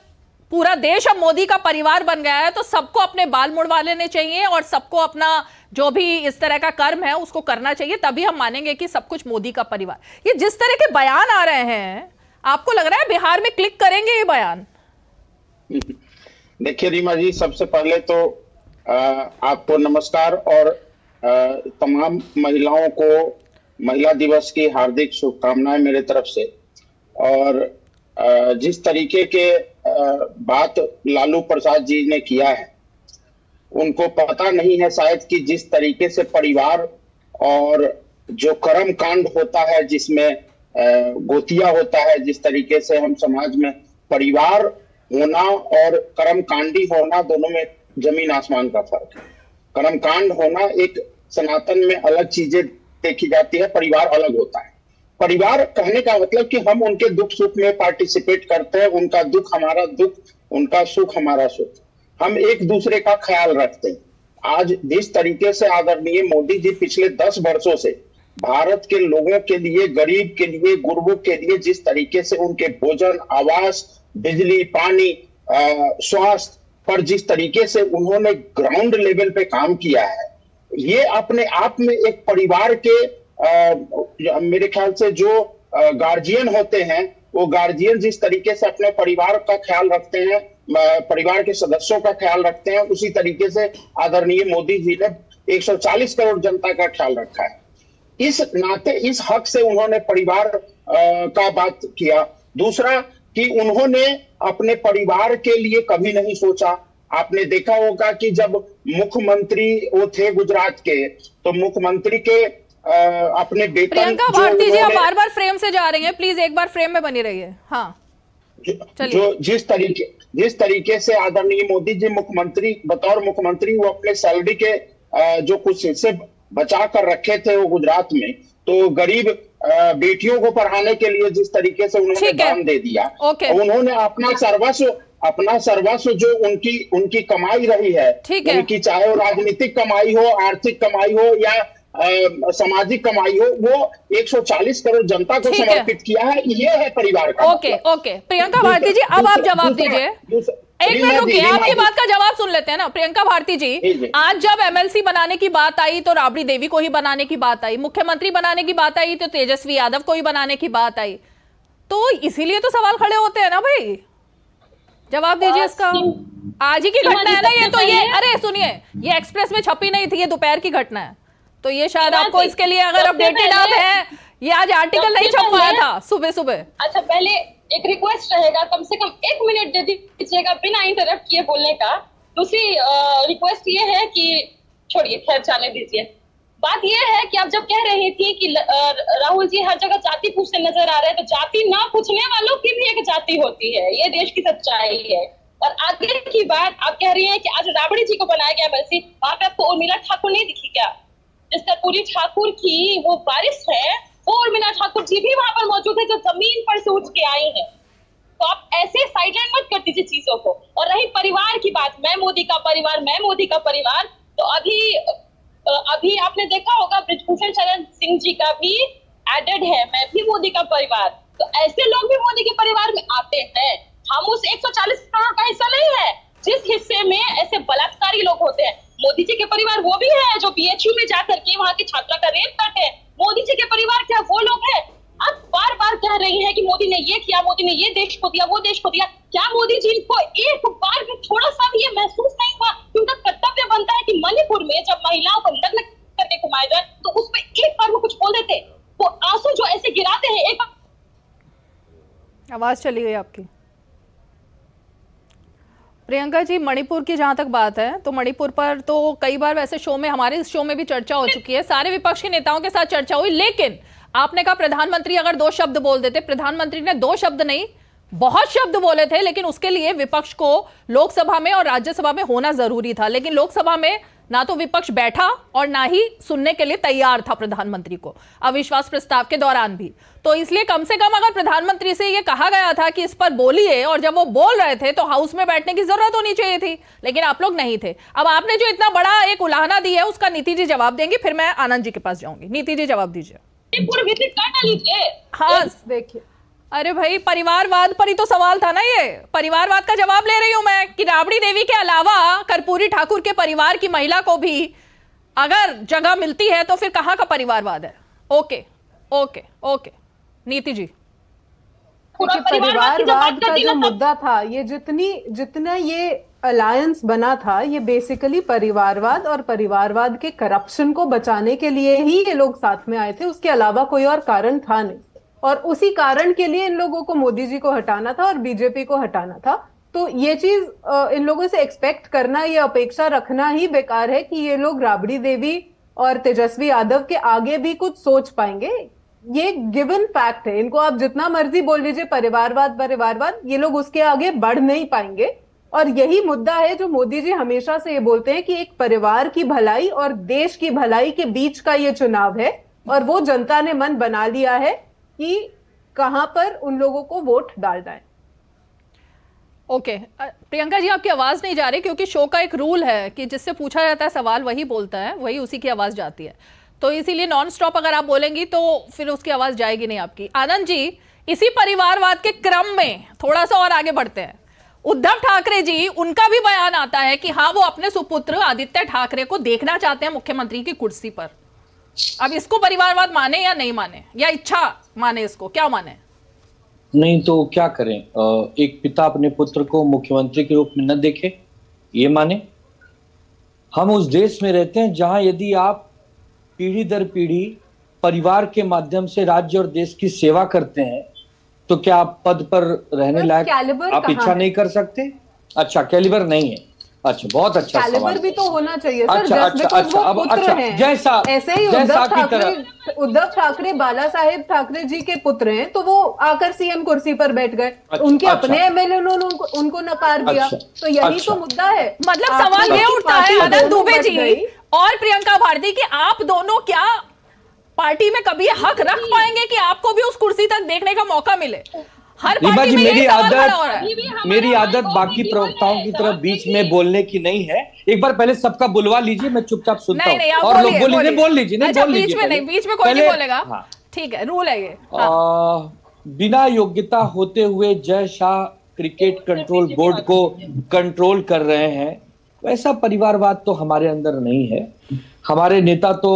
पूरा देश अब मोदी का परिवार बन गया है तो सबको अपने बाल मुड़वा लेने चाहिए और सबको अपना जो भी इस तरह का कर्म है उसको करना चाहिए, तभी हम मानेंगे कि सब कुछ मोदी का परिवार। ये जिस तरह के बयान आ रहे हैं, आपको लग रहा है बिहार में क्लिक करेंगे ये बयान? देखिए रीमा जी, सबसे पहले तो आपको नमस्कार और तमाम महिलाओं को महिला दिवस की हार्दिक शुभकामनाएं मेरे तरफ से। और जिस तरीके के बात लालू प्रसाद जी ने किया है, उनको पता नहीं है शायद कि जिस तरीके से परिवार और जो कर्म कांड होता है, जिसमें गोतिया होता है, जिस तरीके से हम समाज में परिवार होना और कर्म कांडी होना, दोनों में जमीन आसमान का फर्क है। कर्म कांड होना एक सनातन में अलग चीजें देखी जाती है, परिवार अलग होता है। परिवार कहने का मतलब कि हम उनके दुख सुख में पार्टिसिपेट करते हैं, उनका दुख हमारा दुख, उनका सुख हमारा सुख, हम एक दूसरे का ख्याल रखते हैं। आज जिस तरीके से आदरणीय मोदी जी पिछले 10 वर्षों से भारत के लोगों के लिए, गरीब के लिए, गुरबों के लिए जिस तरीके से उनके भोजन, आवास, बिजली, पानी, स्वास्थ्य पर जिस तरीके से उन्होंने ग्राउंड लेवल पे काम किया है, ये अपने आप में एक परिवार के मेरे ख्याल से जो गार्जियन होते हैं, वो गार्जियन जिस तरीके से अपने परिवार का ख्याल रखते हैं, परिवार के सदस्यों का ख्याल रखते हैं, उसी तरीके से आदरणीय मोदी जी ने 140 करोड़ जनता का ख्याल रखा है। इस नाते, इस हक से उन्होंने परिवार का बात किया। दूसरा कि उन्होंने अपने परिवार के लिए कभी नहीं सोचा। आपने देखा होगा कि जब मुख्यमंत्री वो थे गुजरात के, तो मुख्यमंत्री के अपने वेतन, प्रियंका भारती जी आप बार-बार फ्रेम से जा रही हैं, प्लीज एक बार फ्रेम में बनी रहिए। हाँ, जो जिस तरीके से आदरणीय मोदी जी मुख्यमंत्री, बतौर मुख्यमंत्री, वो अपने सैलरी के जो कुछ हिस्से बचा कर रखे थे वो गुजरात में, तो गरीब बेटियों को पढ़ाने के लिए जिस तरीके से उन्होंने दान दे दिया, उन्होंने अपना सर्वस्व जो उनकी कमाई रही है, उनकी चाहे वो राजनीतिक कमाई हो, आर्थिक कमाई हो या सामाजिक कमाई हो, वो 140 करोड़ जनता को समर्पित किया है। ये है परिवार का। ओके प्रियंका भारती जी, अब आप जवाब दीजिए। एक मिनट रुकिए, आपकी बात का जवाब सुन लेते हैं ना। प्रियंका भारती जी, आज जब एमएलसी बनाने की बात आई तो राबड़ी देवी को ही बनाने की बात आई, मुख्यमंत्री बनाने की बात आई तो तेजस्वी यादव को ही बनाने की बात आई, तो इसीलिए तो सवाल खड़े होते हैं ना भाई। जवाब दीजिए इसका। आज ही की घटना है ना ये, तो ये, अरे सुनिए, ये एक्सप्रेस में छपी नहीं थी, ये दोपहर की घटना है, तो ये शायद आपको इसके लिए अगर अपडेटेड आप है, ये आज आर्टिकल नहीं छपवाया था सुबह सुबह। अच्छा, पहले एक रिक्वेस्ट रहेगा, कम से कम 1 मिनट दे दीजिएगा बिना इंटरप्ट किए बोलने का, दूसरी रिक्वेस्ट ये है कि छोड़िए, खैर जाने दीजिए। बात ये है कि आप जब कह रही थी कि राहुल जी हर जगह जाति पूछते नजर आ रहे हैं, तो जाति ना पूछने वालों की भी एक जाति होती है, ये देश की सच्चाई है। और आगे की बात आप कह रही हैं कि आज राबड़ी जी को बनाया गया एमएलसी, वहां पे आपको उर्मिला ठाकुर नहीं दिखी क्या? जिस कर्पूरी ठाकुर की वो वारिस है, वो उर्मिला ठाकुर जी भी वहां पर मौजूद है, जो जमीन पर से उठ के आई है। तो आप ऐसे साइडलाइन मत कर दीजिए चीजों को। और रही परिवार की बात, मैं मोदी का परिवार, मैं मोदी का परिवार, तो अभी आपने देखा होगा ब्रिजभूषण शरण सिंह जी का भी एडेड है, मैं भी मोदी का परिवार। तो ऐसे लोग भी मोदी के परिवार में आते हैं। हम उस 140 करोड़ का हिस्सा नहीं है जिस हिस्से में ऐसे बलात्कारी लोग होते हैं। मोदी जी के परिवार वो भी है जो बीएचयू में जाकर के वहां की छात्रा का रेप करते हैं। मोदी जी के परिवार क्या वो लोग हैं? आप बार बार कह रही हैं कि मोदी ने ये किया, मोदी ने ये देश को दिया, वो देश को दिया। क्या मोदी जी को एक बार भी थोड़ा सा भी ये महसूस नहीं हुआ कि उनका कर्तव्य बनता है कि मणिपुर में जब महिलाओं को नग्न करके घुमाया जाए तो उस पर एक बार वो कुछ बोल देते? वो आंसू जो ऐसे गिराते हैं, एक आवाज चली गई आपकी। प्रियंका जी, मणिपुर की जहां तक बात है तो मणिपुर पर तो कई बार वैसे शो में, हमारे इस शो में भी चर्चा हो चुकी है, सारे विपक्ष के नेताओं के साथ चर्चा हुई, लेकिन आपने कहा प्रधानमंत्री अगर 2 शब्द बोल देते। प्रधानमंत्री ने 2 शब्द नहीं, बहुत शब्द बोले थे, लेकिन उसके लिए विपक्ष को लोकसभा में और राज्यसभा में होना जरूरी था। लेकिन लोकसभा में ना तो विपक्ष बैठा और ना ही सुनने के लिए तैयार था प्रधानमंत्री को, अविश्वास प्रस्ताव के दौरान भी। तो इसलिए कम से कम अगर प्रधानमंत्री से यह कहा गया था कि इस पर बोलिए, और जब वो बोल रहे थे तो हाउस में बैठने की जरूरत होनी चाहिए थी, लेकिन आप लोग नहीं थे। अब आपने जो इतना बड़ा एक उलाहना दी है उसका नीति जी जवाब देंगे, फिर मैं आनंद जी के पास जाऊंगी। नीति जी जवाब दीजिए। हाँ देखिए, अरे भाई, परिवारवाद पर ही तो सवाल था ना, ये परिवारवाद का जवाब ले रही हूं मैं कि राबड़ी देवी के अलावा कर्पूरी ठाकुर के परिवार की महिला को भी अगर जगह मिलती है तो फिर कहां का परिवारवाद है? ओके ओके ओके, नीति जी। परिवारवाद का जो मुद्दा था, ये जितना ये अलायंस बना था, ये बेसिकली परिवारवाद और परिवारवाद के करप्शन को बचाने के लिए ही ये लोग साथ में आए थे, उसके अलावा कोई और कारण था नहीं। और उसी कारण के लिए इन लोगों को मोदी जी को हटाना था और बीजेपी को हटाना था। तो ये चीज इन लोगों से एक्सपेक्ट करना, ये अपेक्षा रखना ही बेकार है कि ये लोग राबड़ी देवी और तेजस्वी यादव के आगे भी कुछ सोच पाएंगे। ये गिवन फैक्ट है, इनको आप जितना मर्जी बोल लीजिए परिवारवाद, ये लोग उसके आगे बढ़ नहीं पाएंगे। और यही मुद्दा है जो मोदी जी हमेशा से ये बोलते हैं कि एक परिवार की भलाई और देश की भलाई के बीच का ये चुनाव है, और वो जनता ने मन बना लिया है कि कहां पर उन लोगों को वोट डालना है। ओके, प्रियंका जी आपकी आवाज नहीं जा रही, क्योंकि शो का एक रूल है कि जिससे पूछा जाता है सवाल वही बोलता है, वही उसी की आवाज जाती है। तो इसीलिए नॉन स्टॉप अगर आप बोलेंगी तो फिर उसकी आवाज जाएगी नहीं आपकी। आनंद जी, इसी परिवारवाद के क्रम में थोड़ा सा और आगे बढ़ते हैं। उद्धव ठाकरे जी, उनका भी बयान आता है कि हाँ, वो अपने सुपुत्र आदित्य ठाकरे को देखना चाहते हैं मुख्यमंत्री की कुर्सी पर। अब इसको परिवारवाद माने या नहीं माने, या इच्छा माने, इसको क्या माने? नहीं तो क्या करें? एक पिता अपने पुत्र को मुख्यमंत्री के रूप में न देखे, ये माने? हम उस देश में रहते हैं जहां यदि आप पीढ़ी दर पीढ़ी परिवार के माध्यम से राज्य और देश की सेवा करते हैं तो क्या आप पद पर रहने लायक आप इच्छा नहीं कर सकते? अच्छा, कैलिबर नहीं है। अच्छा, बहुत अच्छा सवाल। कैलिबर भी तो होना चाहिए सर। अच्छा, वो पुत्र हैं। जैसा ऐसे ही उद्धव ठाकरे बाला साहेब ठाकरे जी के पुत्र हैं, तो वो आकर सीएम कुर्सी पर बैठ गए। उनके अपने एमएलए ने उनको नकार दिया। तो यही तो मुद्दा है। मतलब सवाल ये उठता है आनंद दुबे जी और प्रियंका भारती कि आप दोनों क्या पार्टी में कभी हक रख पाएंगे कि आपको भी उस कुर्सी तक देखने का मौका मिले? हर पार्टी में मेरी आदत बाकी प्रवक्ताओं की तरफ बीच में बोलने की नहीं है। एक बार पहले सबका बुलवा लीजिए, मैं चुपचाप सुनता हूं और लोग बोल लीजिए। बीच में कोई नहीं बोलेगा। ठीक है, रूल है ये। बिना योग्यता होते हुए Jay Shah cricket control board को कंट्रोल कर रहे हैं, वैसा परिवारवाद तो हमारे अंदर नहीं है। हमारे नेता तो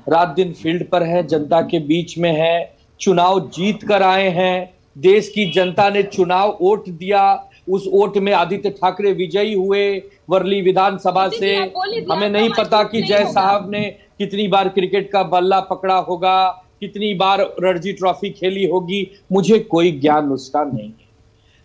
रात दिन फील्ड पर हैं, जनता के बीच में हैं, चुनाव जीत कर आए हैं। देश की जनता ने चुनाव वोट दिया, उस वोट में आदित्य ठाकरे विजयी हुए वर्ली विधानसभा से। हमें नहीं पता कि जय साहब ने कितनी बार क्रिकेट का बल्ला पकड़ा होगा, कितनी बार रणजी ट्रॉफी खेली होगी, मुझे कोई ज्ञान उसका नहीं है।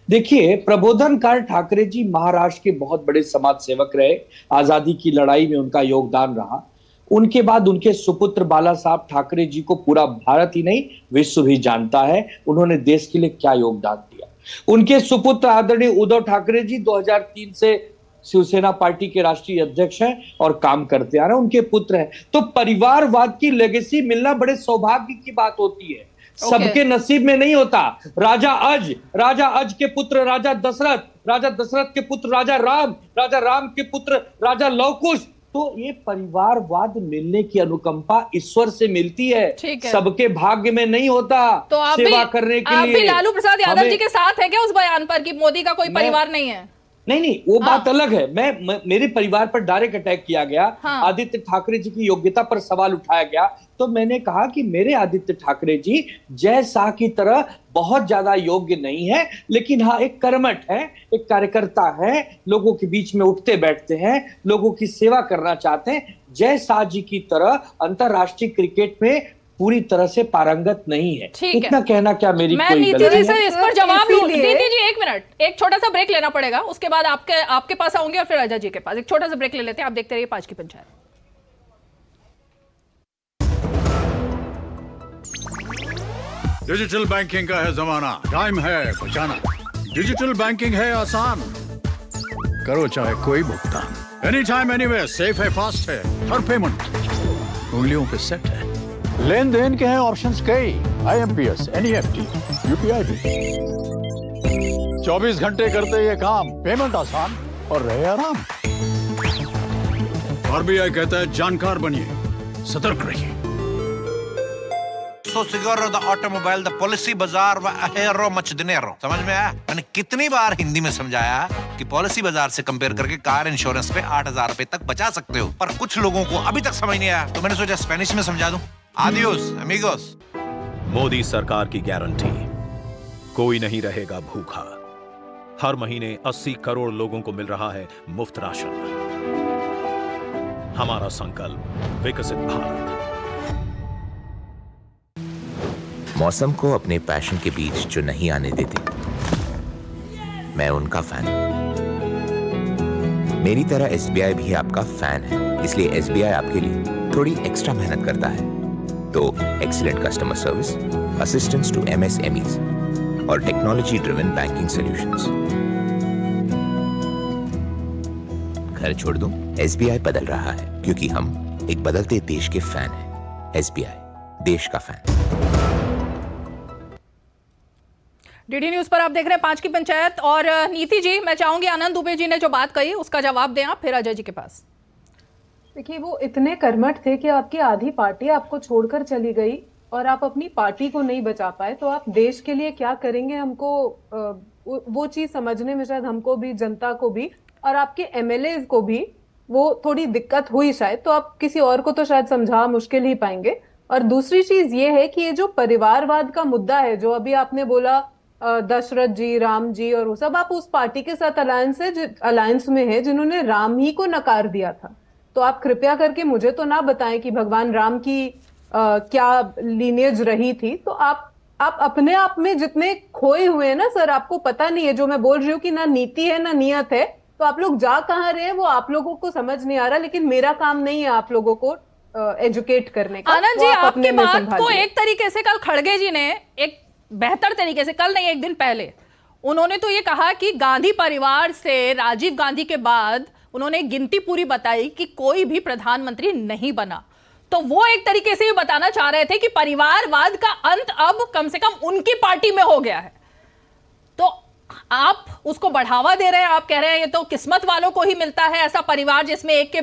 देखिए, प्रबोधनकार ठाकरे जी महाराष्ट्र के बहुत बड़े समाज सेवक रहे, आजादी की लड़ाई में उनका योगदान रहा। उनके बाद उनके सुपुत्र बाला साहब ठाकरे जी को पूरा भारत ही नहीं विश्व भी जानता है, उन्होंने देश के लिए क्या योगदान दिया। उनके सुपुत्र आदरणीय उद्धव ठाकरे जी 2003 से शिवसेना पार्टी के राष्ट्रीय अध्यक्ष हैं और काम करते आ रहे हैं, उनके पुत्र हैं। तो परिवारवाद की लेगेसी मिलना बड़े सौभाग्य की बात होती है, सबके नसीब में नहीं होता। राजा अज के पुत्र राजा दशरथ के पुत्र राजा राम के पुत्र राजा लवकुश। तो ये परिवारवाद मिलने की अनुकंपा ईश्वर से मिलती है, सबके भाग्य में नहीं होता। तो आप सेवा करने के लिए आप भी लालू प्रसाद यादव जी के साथ है क्या उस बयान पर कि मोदी का कोई परिवार नहीं है? नहीं, वो बात अलग है। मेरे परिवार पर डायरेक्ट अटैक किया गया, आदित्य ठाकरे जी की योग्यता पर सवाल उठाया गया, तो मैंने कहा कि मेरे आदित्य ठाकरे जी जय शाह की तरह बहुत ज्यादा योग्य नहीं है, लेकिन हाँ एक कर्मठ है, एक कार्यकर्ता है, लोगों के बीच में उठते बैठते हैं, लोगों की सेवा करना चाहते हैं। जय शाह जी की तरह अंतरराष्ट्रीय क्रिकेट में पूरी तरह से पारंगत नहीं है। इतना कहना क्या मेरी मैं कोई नीति गलती जी से इस पर जवाब लूं। इसीलिए- नीति जी एक मिनट, एक छोटा सा ब्रेक लेना पड़ेगा, उसके बाद आपके पास आऊंगी और फिर अजय जी के पास। एक छोटा सा ब्रेक ले लेते हैं, आप देखते रहिए 5 की पंचायत। डिजिटल बैंकिंग का है जमाना, टाइम है बचाना। डिजिटल बैंकिंग है आसान, करो चाहे कोई भुगतान, एनी टाइम एनीवेयर, सेफ है, फास्ट है, हर पेमेंट उंगलियों पे सेट है। लेन देन के हैं ऑप्शंस कई, IMPS, NEFT, UPI भी। 24 घंटे करते ये काम, पेमेंट आसान और रहे आराम। RBI कहता है जानकार बनिए, सतर्क रहिए। Seguro the automobile, the policy बाजार व अहेरो मच दिनेरो, समझ में आया? मैंने कितनी बार हिंदी में समझाया कि पॉलिसी बाजार से कंपेयर करके कार इंश्योरेंस पे 8,000 रुपए तक बचा सकते हो, पर कुछ लोगों को अभी तक समझ नहीं आया, तो मैंने सोचा स्पेनिश में समझा दूं। Adios amigos. मोदी सरकार की गारंटी, कोई नहीं रहेगा भूखा। हर महीने 80 करोड़ लोगों को मिल रहा है मुफ्त राशन। हमारा संकल्प विकसित भारत। मौसम को अपने पैशन के बीच जो नहीं आने देते, मैं उनका फैन हूं। मेरी तरह SBI भी आपका फैन है, इसलिए SBI आपके लिए थोड़ी एक्स्ट्रा मेहनत करता है। तो excellent customer service, assistance to MSMEs और टेक्नोलॉजी ड्रिवन बैंकिंग सॉल्यूशंस। घर छोड़ दूं, SBI बदल रहा है क्योंकि हम एक बदलते देश के फैन हैं। SBI, देश का फैन। डीडी न्यूज पर आप देख रहे हैं 5 की पंचायत। और नीति जी, मैं चाहूंगी आनंद दुबे जी ने जो बात कही उसका जवाब दें आप, फिर अजय जी के पास। देखिए, वो इतने कर्मठ थे कि आपकी आधी पार्टी आपको छोड़कर चली गई और आप अपनी पार्टी को नहीं बचा पाए, तो आप देश के लिए क्या करेंगे, हमको वो चीज समझने में शायद हमको भी, जनता को भी और आपके MLAs को भी वो थोड़ी दिक्कत हुई शायद। तो आप किसी और को तो शायद समझा मुश्किल ही पाएंगे। और दूसरी चीज ये है कि ये जो परिवारवाद का मुद्दा है, जो अभी आपने बोला दशरथ जी, राम जी और वो सब, आप उस पार्टी के साथ अलायंस में है जिन्होंने राम ही को नकार दिया था। तो आप कृपया करके मुझे तो ना बताएं कि भगवान राम की क्या लीनियज रही थी। तो आप अपने आप में जितने खोए हुए हैं ना सर, आपको पता नहीं है जो मैं बोल रही हूँ कि ना नीति है ना नियत है, तो आप लोग जा कहाँ रहे हैं वो आप लोगों को समझ नहीं आ रहा। लेकिन मेरा काम नहीं है आप लोगों को एजुकेट करने का। आनंद जी, आपकी बात को एक तरीके से कल खड़गे जी ने एक बेहतर तरीके से, कल नहीं एक दिन पहले, उन्होंने तो ये कहा कि गांधी परिवार से राजीव गांधी के बाद उन्होंने गिनती पूरी बताई कि कोई भी प्रधानमंत्री नहीं बना। तो वो एक तरीके से ये बताना चाह रहे थे कि परिवारवाद का अंत अब कम से कम उनकी पार्टी में हो गया है। तो आप उसको बढ़ावा दे रहे हैं, आप कह रहे हैं ये तो किस्मत वालों को ही मिलता है ऐसा परिवार जिसमें एक के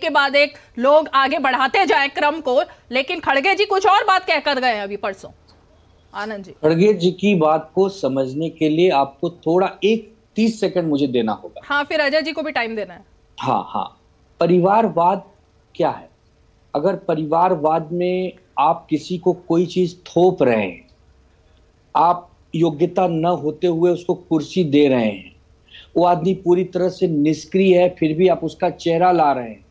बाद एक लोग आगे बढ़ाते जाए क्रम को। लेकिन खड़गे जी कुछ और बात कहकर गए अभी परसों। आनंद जी, खड़गे जी की बात को समझने के लिए आपको थोड़ा 30 सेकंड मुझे देना होगा। हाँ, फिर अजय जी को भी टाइम देना है। हाँ, परिवारवाद क्या है? अगर परिवारवाद में आप किसी को कोई चीज थोप रहे हैं, आप योग्यता न होते हुए उसको कुर्सी दे रहे हैं, वो आदमी पूरी तरह से निष्क्रिय है फिर भी आप उसका चेहरा ला रहे हैं,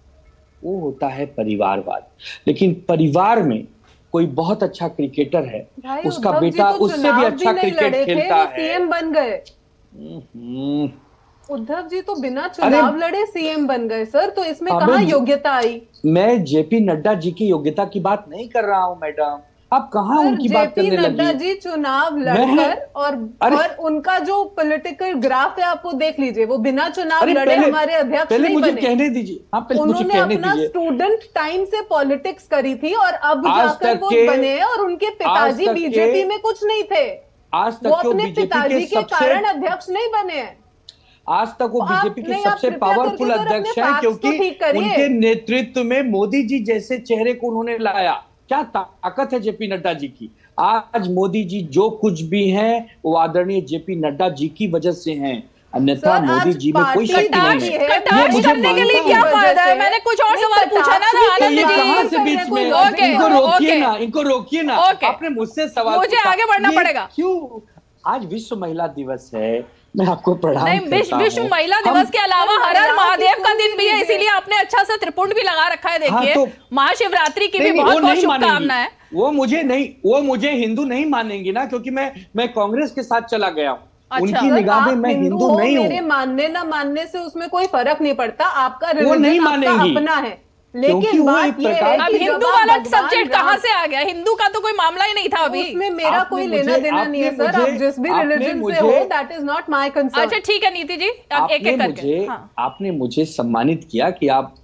वो होता है परिवारवाद। लेकिन परिवार में कोई बहुत अच्छा क्रिकेटर है, उसका बेटा उससे भी अच्छा क्रिकेट खेलता है, सीएम बन गए। उद्धव जी तो बिना चुनाव लड़े सीएम बन गए सर, तो इसमें कहाँ योग्यता आई? मैं जेपी नड्डा जी की योग्यता की बात नहीं कर रहा हूँ मैडम, आप कहाँ उनकी बात करने लगी? नड्डा जी चुनाव लड़कर और उनका जो पॉलिटिकल ग्राफ है आप वो देख लीजिए, वो बिना चुनाव लड़े हमारे अध्यक्ष नहीं बने। कहने दीजिए, उन्होंने अपना स्टूडेंट टाइम से पॉलिटिक्स करी थी और अब जाकर वो बने, और उनके पिताजी बीजेपी में कुछ नहीं थे, वो अपने पिताजी के कारण अध्यक्ष नहीं बने हैं। आज तक वो बीजेपी के सबसे पावरफुल अध्यक्ष हैं, क्योंकि उनके नेतृत्व में मोदी जी जैसे चेहरे को उन्होंने लाया। क्या ताकत है जेपी नड्डा जी की। आज मोदी जी जो कुछ भी हैं वो आदरणीय जेपी नड्डा जी की वजह से हैं, अन्यथा मोदी जी में कोई शक नहीं है। कटाक्ष करने के लिए क्या फायदा है? मैंने कुछ और सवाल पूछा ना आनंद जी। कहां से बीच में? इनको रोकिए ना, आपने मुझसे सवाल मुझे आगे बढ़ना पड़ेगा। क्यों? आज विश्व महिला दिवस है, मैं आपको प्रणाम करता हूं। विश्व महिला दिवस के अलावा हर हर महादेव का दिन भी है, इसीलिए आपने अच्छा सा त्रिपुंड भी लगा रखा है। देखिए, तो महाशिवरात्रि की भी बहुत बहुत शुभकामनाएं। वो मुझे हिंदू नहीं मानेंगी ना, क्योंकि मैं कांग्रेस के साथ चला गया हूँ। उनकी निगाह में मैं हिंदू नहीं हूँ। मेरे मानने ना मानने से उसमें कोई फर्क नहीं पड़ता, आपका रिलीजन आपका अपना है। लेकिन बात ये है अब हिंदू वाला सब्जेक्ट कहाँ से आ गया? हिंदू का तो कोई मामला ही नहीं था अभी। उसमें मेरा कोई लेना देना नहीं है सर, आप जिस भी रिलीजन से हो, that is not my concern. अच्छा ठीक है नीति जी, आप एक एक करके। आपने मुझे सम्मानित किया कि आप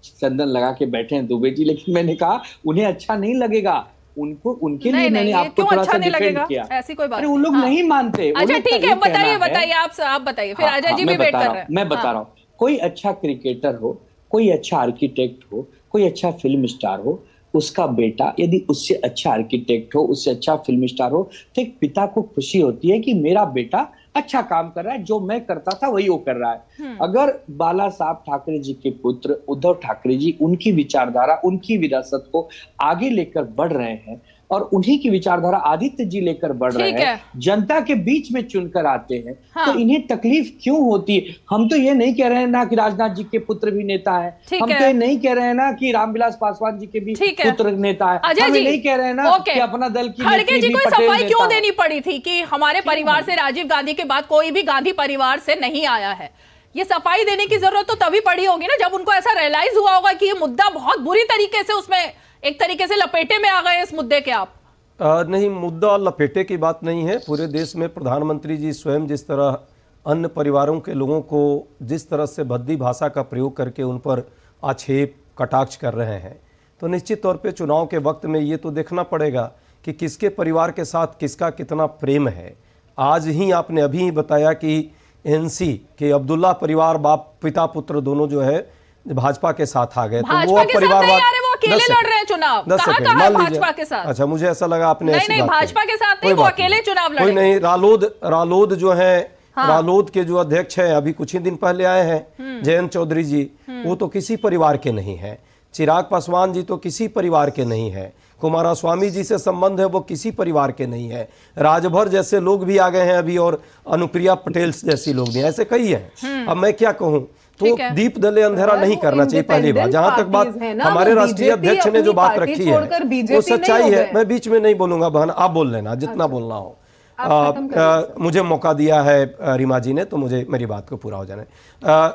चंदन लगा के बैठे हैं दुबे जी, लेकिन मैंने कहा उन्हें अच्छा नहीं लगेगा, उनके लिए मैंने आपको थोड़ा सा डिफेंड किया। ऐसी कोई बात नहीं, वो लोग नहीं मानते। अच्छा ठीक है, बताइए आप बताइए, फिर अजय जी भी वेट कर रहे हैं। मैं बता रहा हूँ, कोई अच्छा क्रिकेटर हो, कोई अच्छा आर्किटेक्ट हो, कोई अच्छा फिल्म स्टार हो, उसका बेटा यदि उससे अच्छा आर्किटेक्ट हो, उससे अच्छा फिल्म स्टार हो, तो एक पिता को खुशी होती है कि मेरा बेटा अच्छा काम कर रहा है, जो मैं करता था वही वो कर रहा है। अगर बाला साहब ठाकरे जी के पुत्र उद्धव ठाकरे जी उनकी विचारधारा, उनकी विरासत को आगे लेकर बढ़ रहे हैं और उन्हीं की विचारधारा आदित्य जी लेकर बढ़ रहे हैं, जनता के बीच में चुनकर आते हैं, तो इन्हें तकलीफ क्यों होती है? हम तो ये नहीं कह रहे हैं ना कि राजनाथ जी के पुत्र भी नेता है, हम तो ये नहीं कह रहे हैं ना कि रामविलास पासवान जी के भी पुत्र नेता है, हम नहीं कह रहे हैं ना कि अपना दल की खड़गे जी को सफाई क्यों देनी पड़ी थी कि हमारे परिवार से राजीव गांधी के बाद कोई भी गांधी परिवार से नहीं आया है? ये सफाई देने की जरूरत तो तभी पड़ी होगी ना जब उनको ऐसा रियलाइज हुआ होगा कि ये मुद्दा बहुत बुरी तरीके से उसमें एक तरीके से लपेटे में आ गए इस मुद्दे के। आप नहीं, मुद्दा लपेटे की बात नहीं है। पूरे देश में प्रधानमंत्री जी स्वयं जिस तरह अन्य परिवारों के लोगों को जिस तरह से भद्दी भाषा का प्रयोग करके उन पर आक्षेप कटाक्ष कर रहे हैं, तो निश्चित तौर पे चुनाव के वक्त में ये तो देखना पड़ेगा कि किसके परिवार के साथ किसका कितना प्रेम है। आज ही आपने अभी बताया कि एनसी के अब्दुल्ला परिवार बाप पिता पुत्र दोनों जो है भाजपा के साथ आ गए, तो वो परिवारवाद अकेले लड़ रहे हैं चुनाव। कहाँ है भाजपा के साथ? अच्छा, मुझे ऐसा लगा आपने नहीं भाजपा के साथ नहीं, वो अकेले चुनाव लड़े। कोई नहीं, रालोद जो है, रालोद के जो अध्यक्ष हैं अभी कुछ ही दिन पहले आए हैं जयंत चौधरी जी, वो तो किसी परिवार के नहीं है। चिराग पासवान जी तो किसी परिवार के नहीं है। कुमारस्वामी जी से संबंध है वो किसी परिवार के नहीं है। राजभर जैसे लोग भी आ गए हैं अभी, और अनुप्रिया पटेल जैसी लोग भी, ऐसे कई हैं। अब मैं क्या कहूँ, तो दीप दले अंधेरा नहीं करना चाहिए। पहली बात, जहां तक बात हमारे राष्ट्रीय अध्यक्ष ने जो बात रखी है वो सच्चाई है। मैं बीच में नहीं बोलूंगा बहन, आप बोल लेना जितना बोलना हो। मुझे मौका दिया है रीमा जी ने, तो मुझे मेरी बात को पूरा हो जाने।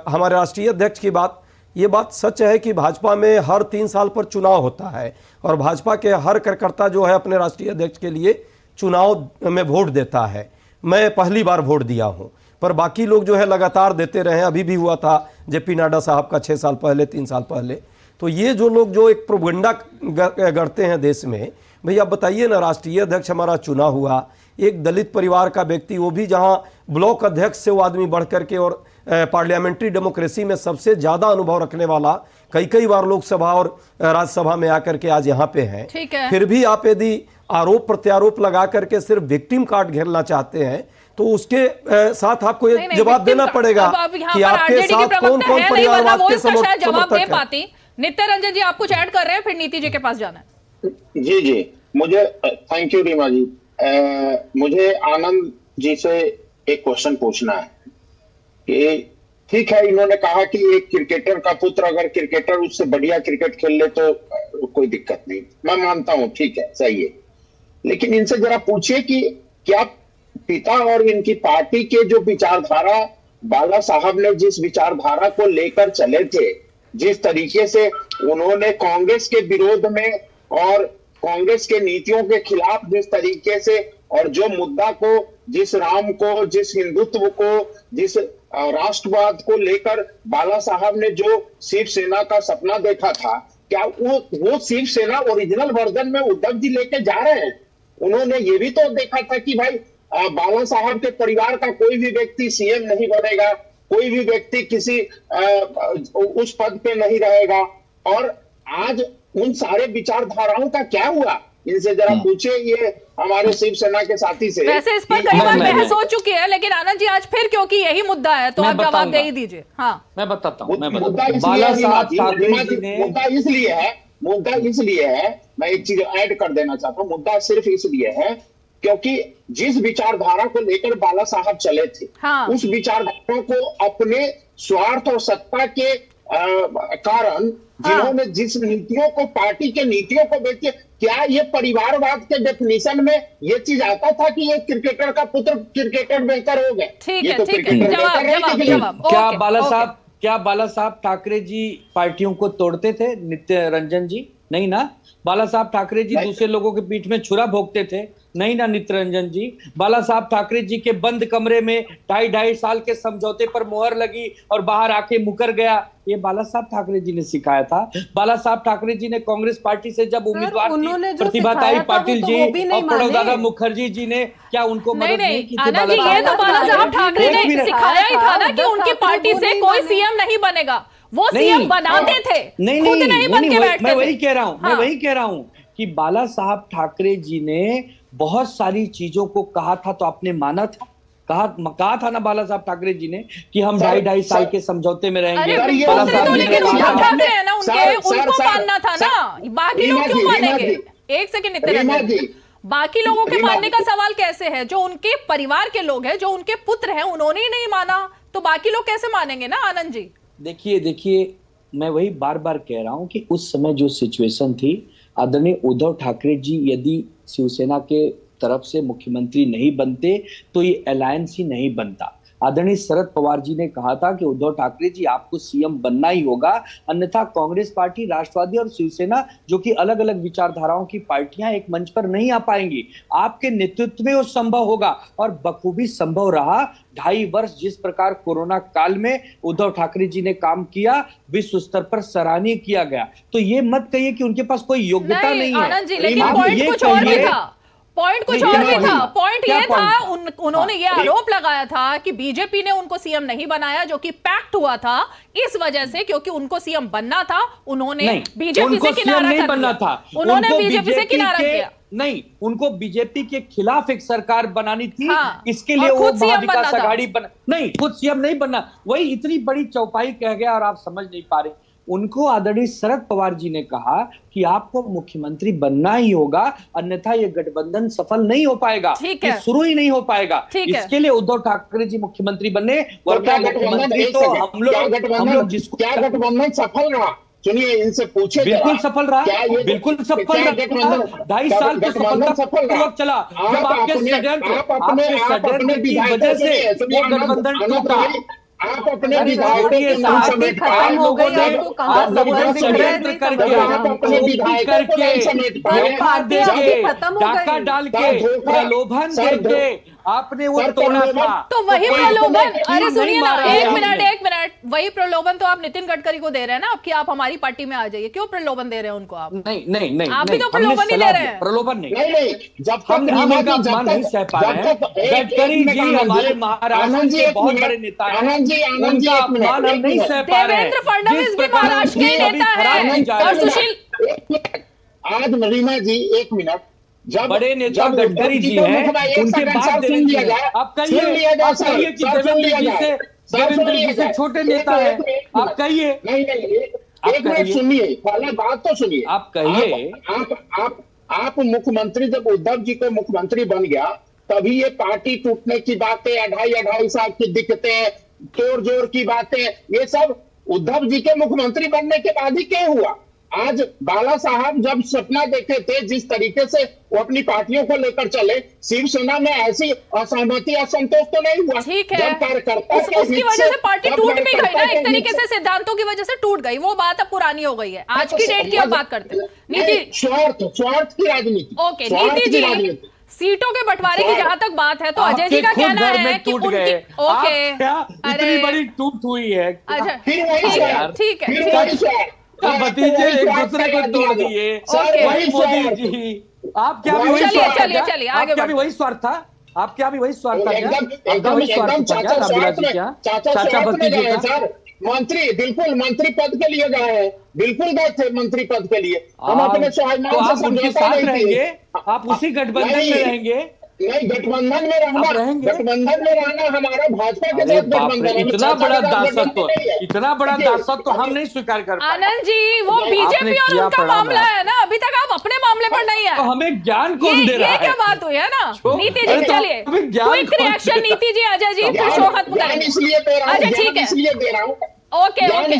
हमारे राष्ट्रीय अध्यक्ष की बात, ये बात सच है कि भाजपा में हर 3 साल पर चुनाव होता है और भाजपा के हर कार्यकर्ता जो है अपने राष्ट्रीय अध्यक्ष के लिए चुनाव में वोट देता है। मैं पहली बार वोट दिया हूँ, पर बाकी लोग जो है लगातार देते रहे। अभी भी हुआ था जेपी नड्डा साहब का 6 साल पहले, 3 साल पहले। तो ये जो लोग जो एक प्रोपेगेंडा करते हैं देश में, भैया बताइए ना, राष्ट्रीय अध्यक्ष हमारा चुना हुआ एक दलित परिवार का व्यक्ति, वो भी जहां ब्लॉक अध्यक्ष से वो आदमी बढ़ करके, और पार्लियामेंट्री डेमोक्रेसी में सबसे ज्यादा अनुभव रखने वाला, कई बार लोकसभा और राज्यसभा में आकर के आज यहाँ पे हैं। फिर भी आप यदि आरोप प्रत्यारोप लगा करके सिर्फ विक्टिम कार्ड घेरना चाहते हैं, तो उसके साथ आपको ये जवाब देना पड़ेगा कि आपके साथ कौन कौन परिवारवाद के समर्थक है। नित्य रंजन जी, आप कुछ ऐड कर रहे हैं, फिर नीति जी के पास जाना है। जी, मुझे थैंक यू रीमा जी। मुझे आनंद जी से एक क्वेश्चन पूछना है कि ठीक है, इन्होंने कहा कि एक क्रिकेटर का पुत्र अगर क्रिकेटर उससे बढ़िया क्रिकेट खेल ले तो कोई दिक्कत नहीं, मैं मानता हूं, ठीक है, सही है। लेकिन इनसे जरा पूछिए कि क्या पिता और इनकी पार्टी के जो विचारधारा, बाला साहब ने जिस विचारधारा को लेकर चले थे, जिस तरीके से उन्होंने कांग्रेस के विरोध में और कांग्रेस के नीतियों के खिलाफ जिस तरीके से, और जो मुद्दा को, जिस राम को, जिस हिंदुत्व को, जिस राष्ट्रवाद को लेकर बाला साहब ने जो शिवसेना का सपना देखा था, क्या वो शिवसेना ओरिजिनल वर्जन में उद्धव जी लेके जा रहे हैं? उन्होंने ये भी तो देखा था कि भाई बाला साहब के परिवार का कोई भी व्यक्ति सीएम नहीं बनेगा, कोई भी व्यक्ति किसी उस पद पे नहीं रहेगा। और आज उन सारे विचारधाराओं का क्या हुआ? इनसे जरा पूछे, ये हमारे शिवसेना के साथी से। वैसे इस पर कई बार बहस हो चुकी है, लेकिन आनंद जी आज फिर क्योंकि यही मुद्दा है तो आप जवाब दे ही दीजिए। हाँ, मैं बताता हूँ। मुद्दा इसलिए है, मैं एक चीज ऐड कर देना चाहता हूँ, मुद्दा सिर्फ इसलिए है क्योंकि जिस विचारधारा को लेकर बाला साहब चले थे, उस विचारधारा को अपने स्वार्थ और सत्ता के कारण जिन्होंने जिस नीतियों को, पार्टी के नीतियों को बेचे, क्या ये परिवारवाद के डेफिनेशन में ये चीज आता था कि ये क्रिकेटर का पुत्र क्रिकेटर बेहतर हो गए? ये तो क्रिकेटर जवाब। क्या बाला साहब ठाकरे जी पार्टियों को तोड़ते थे? नित्य रंजन जी नहीं ना। बाला साहब ठाकरे जी दूसरे लोगों के पीठ में छुरा भोगते थे? नहीं ना नित्य रंजन जी। बाला साहब ठाकरे जी के बंद कमरे में 2.5 साल के समझौते पर मोहर लगी और बाहर आके मुकर गया, ये बाला साहब ठाकरे जी ने सिखाया था। बाला साहब ठाकरे जी ने कांग्रेस पार्टी से जब उम्मीदवार थी प्रतिभाताई पाटिल जी और प्रणब दादा मुखर्जी जी ने, क्या उनको मदद नहीं की थी? ये तो बाला साहब ठाकरे ने सिखाया ही था ना कि उनकी पार्टी से कोई सीएम नहीं बनेगा, वो सीएम बनाते थे, खुद नहीं बन के बैठते थे। मैं वही कह रहा हूँ कि बाला साहब ठाकरे जी ने बहुत सारी चीजों को कहा था तो आपने माना था? कहा था ना बाला साहब ठाकरे जी ने कि हम 2.5 साल के समझौते में रहेंगे। बाला साहब लेकिन उद्धव ठाकरे है ना, उनको मानना था ना, बाकी लोग क्यों मानेंगे? एक सेकंड नितिन जी, बाकी लोगों के मानने का सवाल कैसे है? जो उनके परिवार के लोग हैं, जो उनके पुत्र हैं, उन्होंने ही नहीं माना तो बाकी लोग कैसे मानेंगे ना? आनंद जी देखिए मैं वही बार बार कह रहा हूं कि उस समय जो सिचुएशन थी, आदरणीय उद्धव ठाकरे जी यदि शिवसेना के तरफ से मुख्यमंत्री नहीं बनते तो ये अलायंस ही नहीं बनता। आदरणीय शरद पवार जी ने कहा था कि उद्धव ठाकरे जी आपको सीएम बनना ही होगा, अन्यथा कांग्रेस पार्टी, राष्ट्रवादी और शिवसेना जो कि अलग अलग विचारधाराओं की पार्टियां एक मंच पर नहीं आ पाएंगी। आपके नेतृत्व में वो संभव होगा और बखूबी संभव रहा। 2.5 वर्ष जिस प्रकार कोरोना काल में उद्धव ठाकरे जी ने काम किया, विश्व स्तर पर सराहनीय किया गया। तो ये मत कहिए कि उनके पास कोई योग्यता नहीं है। आनंद जी, लेकिन पॉइंट कुछ और भी था। पॉइंट कुछ और भी था। पॉइंट ये था, उन्होंने ये आरोप लगाया था कि बीजेपी ने उनको सीएम नहीं बनाया, जो कि पैक्ट हुआ था इस वजह से, क्योंकि उनको सीएम बनना था, उन्होंने बीजेपी से किनारा नहीं बनना था, उन्होंने बीजेपी से किनारा किया। नहीं, उनको बीजेपी के खिलाफ एक सरकार बनानी थी। इसके लिए वो महाविकास आघाड़ी नहीं, खुद सीएम नहीं बनना। वही इतनी बड़ी चौपाई कह गया और आप समझ नहीं पा रहे। उनको आदरणीय शरद पवार जी ने कहा कि आपको मुख्यमंत्री बनना ही होगा, अन्यथा ये गठबंधन सफल नहीं हो पाएगा, ये शुरू ही नहीं हो पाएगा। इसके लिए उद्धव ठाकरे जी मुख्यमंत्री बने, वरना मुख्यमंत्री तो हम लोग जिसको क्या गठबंधन सफल रहा? सुनिए, इनसे पूछे। बिल्कुल सफल रहा, बिल्कुल सफल रहा। 2.5 साल के सफलतापूर्वक चला। जब आपके षड्यंत्र की वजह से वो गठबंधन टूटा। आप अपने विधायकों खत्म हो गई, आपको कहां षड्यंत्र करके डाका डाल के प्रलोभन करके आपने वो तोड़ा था। तो वही प्रलोभन, अरे सुनिए ना, एक मिनट, वही प्रलोभन तो आप नितिन गडकरी को दे रहे हैं ना, कि आप हमारी पार्टी में आ जाइए। क्यों प्रलोभन दे रहे हैं उनको आप? नहीं, आप भी तो प्रलोभन ही दे रहे हैं। प्रलोभन नहीं, जब हम नहीं सह पा रहे हैं। गडकरी जी हमारे महाराष्ट्र के बहुत बड़े नेता हैं, उनका अपमान हम नहीं सह पा रहे हैं। देवेंद्र फडणवीस भी महाराष्ट्र के नेता है। और सुशील, आज मरीमा जी, 1 मिनट, जब बड़े नेता गडकरी जी हैं, उनके बात देने आप कहिए कि देवेंद्र जी से छोटे नेता है, आप कहिए। नहीं, एक मिनट सुनिए, पहले बात तो सुनिए। आप कहिए। आप मुख्यमंत्री, जब उद्धव जी को मुख्यमंत्री बन गया, तभी ये पार्टी टूटने की बातें, 2.5 साल की दिक्कतें, तोड़ जोड़ की बातें, ये सब उद्धव जी के मुख्यमंत्री बनने के बाद ही क्यों हुआ? आज बाला साहब जब सपना देखे थे, जिस तरीके से वो अपनी पार्टियों को लेकर चले, शिवसेना में ऐसी असहमति असंतोष तो नहीं हुआ। ठीक है, जब कार्यकर्ता के उसकी हित वजह से पार्टी जब टूट भी गई ना, कार्यकर्ता एक के तरीके हित से सिद्धांतों की वजह से टूट गई, वो बात अब पुरानी हो गई है। आज की डेट की अब बात करते हैं। नीति, स्वार्थ की राजनीति। ओके नीति जी, सीटों के बंटवारे की जहां तक बात है तो अजय जी का कहना है कि उनकी ओके इतनी बड़ी टूट हुई है। अच्छा ठीक है, भतीजे एक दूसरे को तोड़ दिए, वही मोदी जी। आप क्या भी वही स्वार्थ था? आप क्या भी वही स्वार्थ था? आप क्या भी वही स्वार्थ था? एकदम चाचा भतीजे का मंत्री, बिल्कुल मंत्री पद के लिए गए हैं, बिल्कुल गए थे मंत्री पद के लिए। हम अपने आप उनके साथ रहेंगे, आप उसी गठबंधन में रहेंगे। नहीं, गठबंधन में रहना, गठबंधन में रहना हमारा भाजपा के साथ गठबंधन। इतना बड़ा दासत्व, इतना बड़ा दासत्व हम नहीं स्वीकार कर पाए। आनंद जी, वो बीजेपी और उनका मामला है ना, अभी तक आप अपने मामले पर नहीं है। तो हमें ज्ञान कौन दे रहा है? ये क्या बात हुई है ना? नीति जी चलिए, क्विक रिएक्शन नीति जी, अजय जी फिर शो खत्म करेंगे। अच्छा ठीक है, इसलिए दे रहा हूँ, ओके ओके,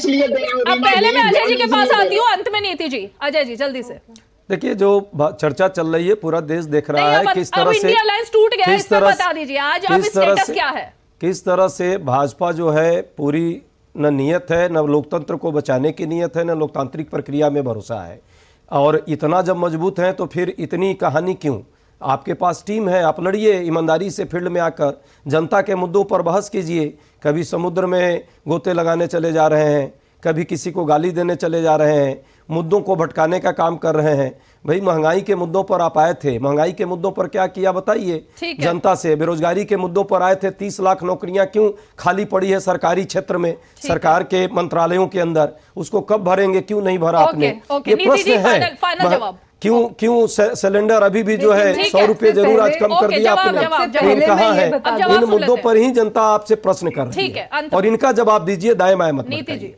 अब पहले मैं अजय जी के पास आती हूँ, अंत में नीति जी। अजय जी जल्दी से देखिए, जो चर्चा चल रही है पूरा देश देख रहा है किस तरह से इंडिया अलायंस टूट गया, इस पर बता दीजिए आज अब स्टेटस क्या है? किस तरह से भाजपा जो है पूरी न नियत है, न लोकतंत्र को बचाने की नियत है, न लोकतांत्रिक प्रक्रिया में भरोसा है। और इतना जब मजबूत है तो फिर इतनी कहानी क्यों? आपके पास टीम है, आप लड़िए ईमानदारी से फील्ड में आकर, जनता के मुद्दों पर बहस कीजिए। कभी समुद्र में गोते लगाने चले जा रहे हैं, कभी किसी को गाली देने चले जा रहे हैं, मुद्दों को भटकाने का काम कर रहे हैं। भाई महंगाई के मुद्दों पर आप आए थे, महंगाई के मुद्दों पर क्या किया बताइए जनता से। बेरोजगारी के मुद्दों पर आए थे, 30 लाख नौकरियां क्यों खाली पड़ी है सरकारी क्षेत्र में, सरकार के मंत्रालयों के अंदर, उसको कब भरेंगे, क्यों नहीं भरा आपने? ये प्रश्न है। क्यों सिलेंडर अभी भी जो है 100 रुपए जरूर आज कम कर दिया आपने, कहाँ है? इन मुद्दों पर ही जनता आपसे प्रश्न कर रही है और इनका जवाब दीजिए, दाएं बाएं मत बताइए।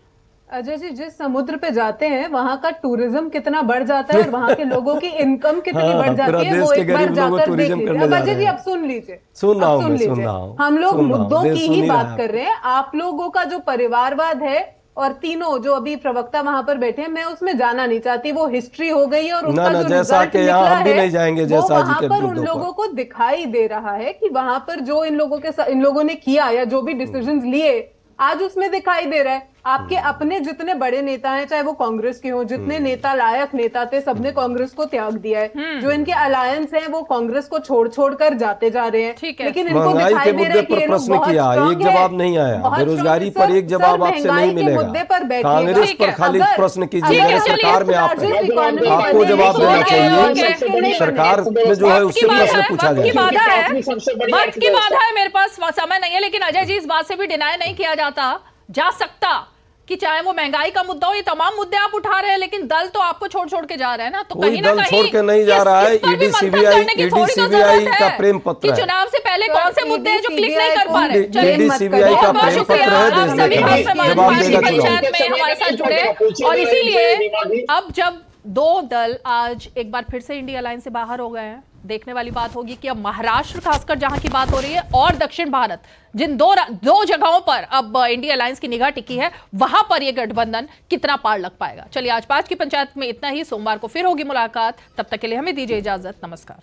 अजय जी, जिस समुद्र पे जाते हैं वहाँ का टूरिज्म कितना बढ़ जाता है और वहाँ के लोगों की इनकम कितनी बढ़ जाती है, वो एक बार जाकर देख लीजिए। अब अजय जी, अब सुन लीजिए, सुन रहा हूँ। हम लोग मुद्दों की ही बात कर रहे हैं। आप लोगों का जो परिवारवाद है और तीनों जो अभी प्रवक्ता वहां पर बैठे हैं, मैं उसमें जाना नहीं चाहती, वो हिस्ट्री हो गई है और उसका जो रिजल्ट निकला है वो वहां पर उन लोगों को दिखाई दे रहा है कि वहां पर जो इन लोगों ने किया या जो भी डिसीजंस लिए आज उसमें दिखाई दे रहा है। आपके अपने जितने बड़े नेता हैं, चाहे वो कांग्रेस के हों, जितने नेता लायक नेता थे सबने कांग्रेस को त्याग दिया है। जो इनके अलायंस हैं वो कांग्रेस को छोड़ कर जाते जा रहे हैं। लेकिन इनको दिखाई दे रहा है कि ये लोग बहुत एक जवाब नहीं आया, बेरोजगारी पर एक जवाब आपसे नहीं मिलेगा, कांग्रेस पर खाली प्रश्न कीजिए, सरकार में आपको जवाब देना चाहिए, सरकार में जो है उससे प्रश्न पूछा जाए। वक्त की बाधा है, मेरे पास समय नहीं है, लेकिन अजय जी इस बात से भी डिनाई नहीं किया जा सकता कि चाहे वो महंगाई का मुद्दा हो, ये तमाम मुद्दे आप उठा रहे हैं, लेकिन दल तो आपको छोड़ के जा रहे हैं ना, तो कहीं ना कहीं छोड़ के नहीं जा रहा है। ईडी सीबीआई का प्रेम पत्र है, चुनाव से पहले कौन से मुद्दे हैं जो क्लिक नहीं कर पा रहे। ईडी सीबीआई का प्रेम पत्र है, पंचायत में हमारे साथ जुड़े, और इसीलिए अब जब दो दल आज एक बार फिर से इंडिया अलायंस से बाहर हो गए हैं, देखने वाली बात होगी कि अब महाराष्ट्र खासकर जहां की बात हो रही है और दक्षिण भारत, जिन दो जगहों पर अब इंडिया अलायंस की निगाह टिकी है, वहां पर यह गठबंधन कितना पार लग पाएगा। चलिए आज 5 की पंचायत में इतना ही, सोमवार को फिर होगी मुलाकात, तब तक के लिए हमें दीजिए इजाजत, नमस्कार।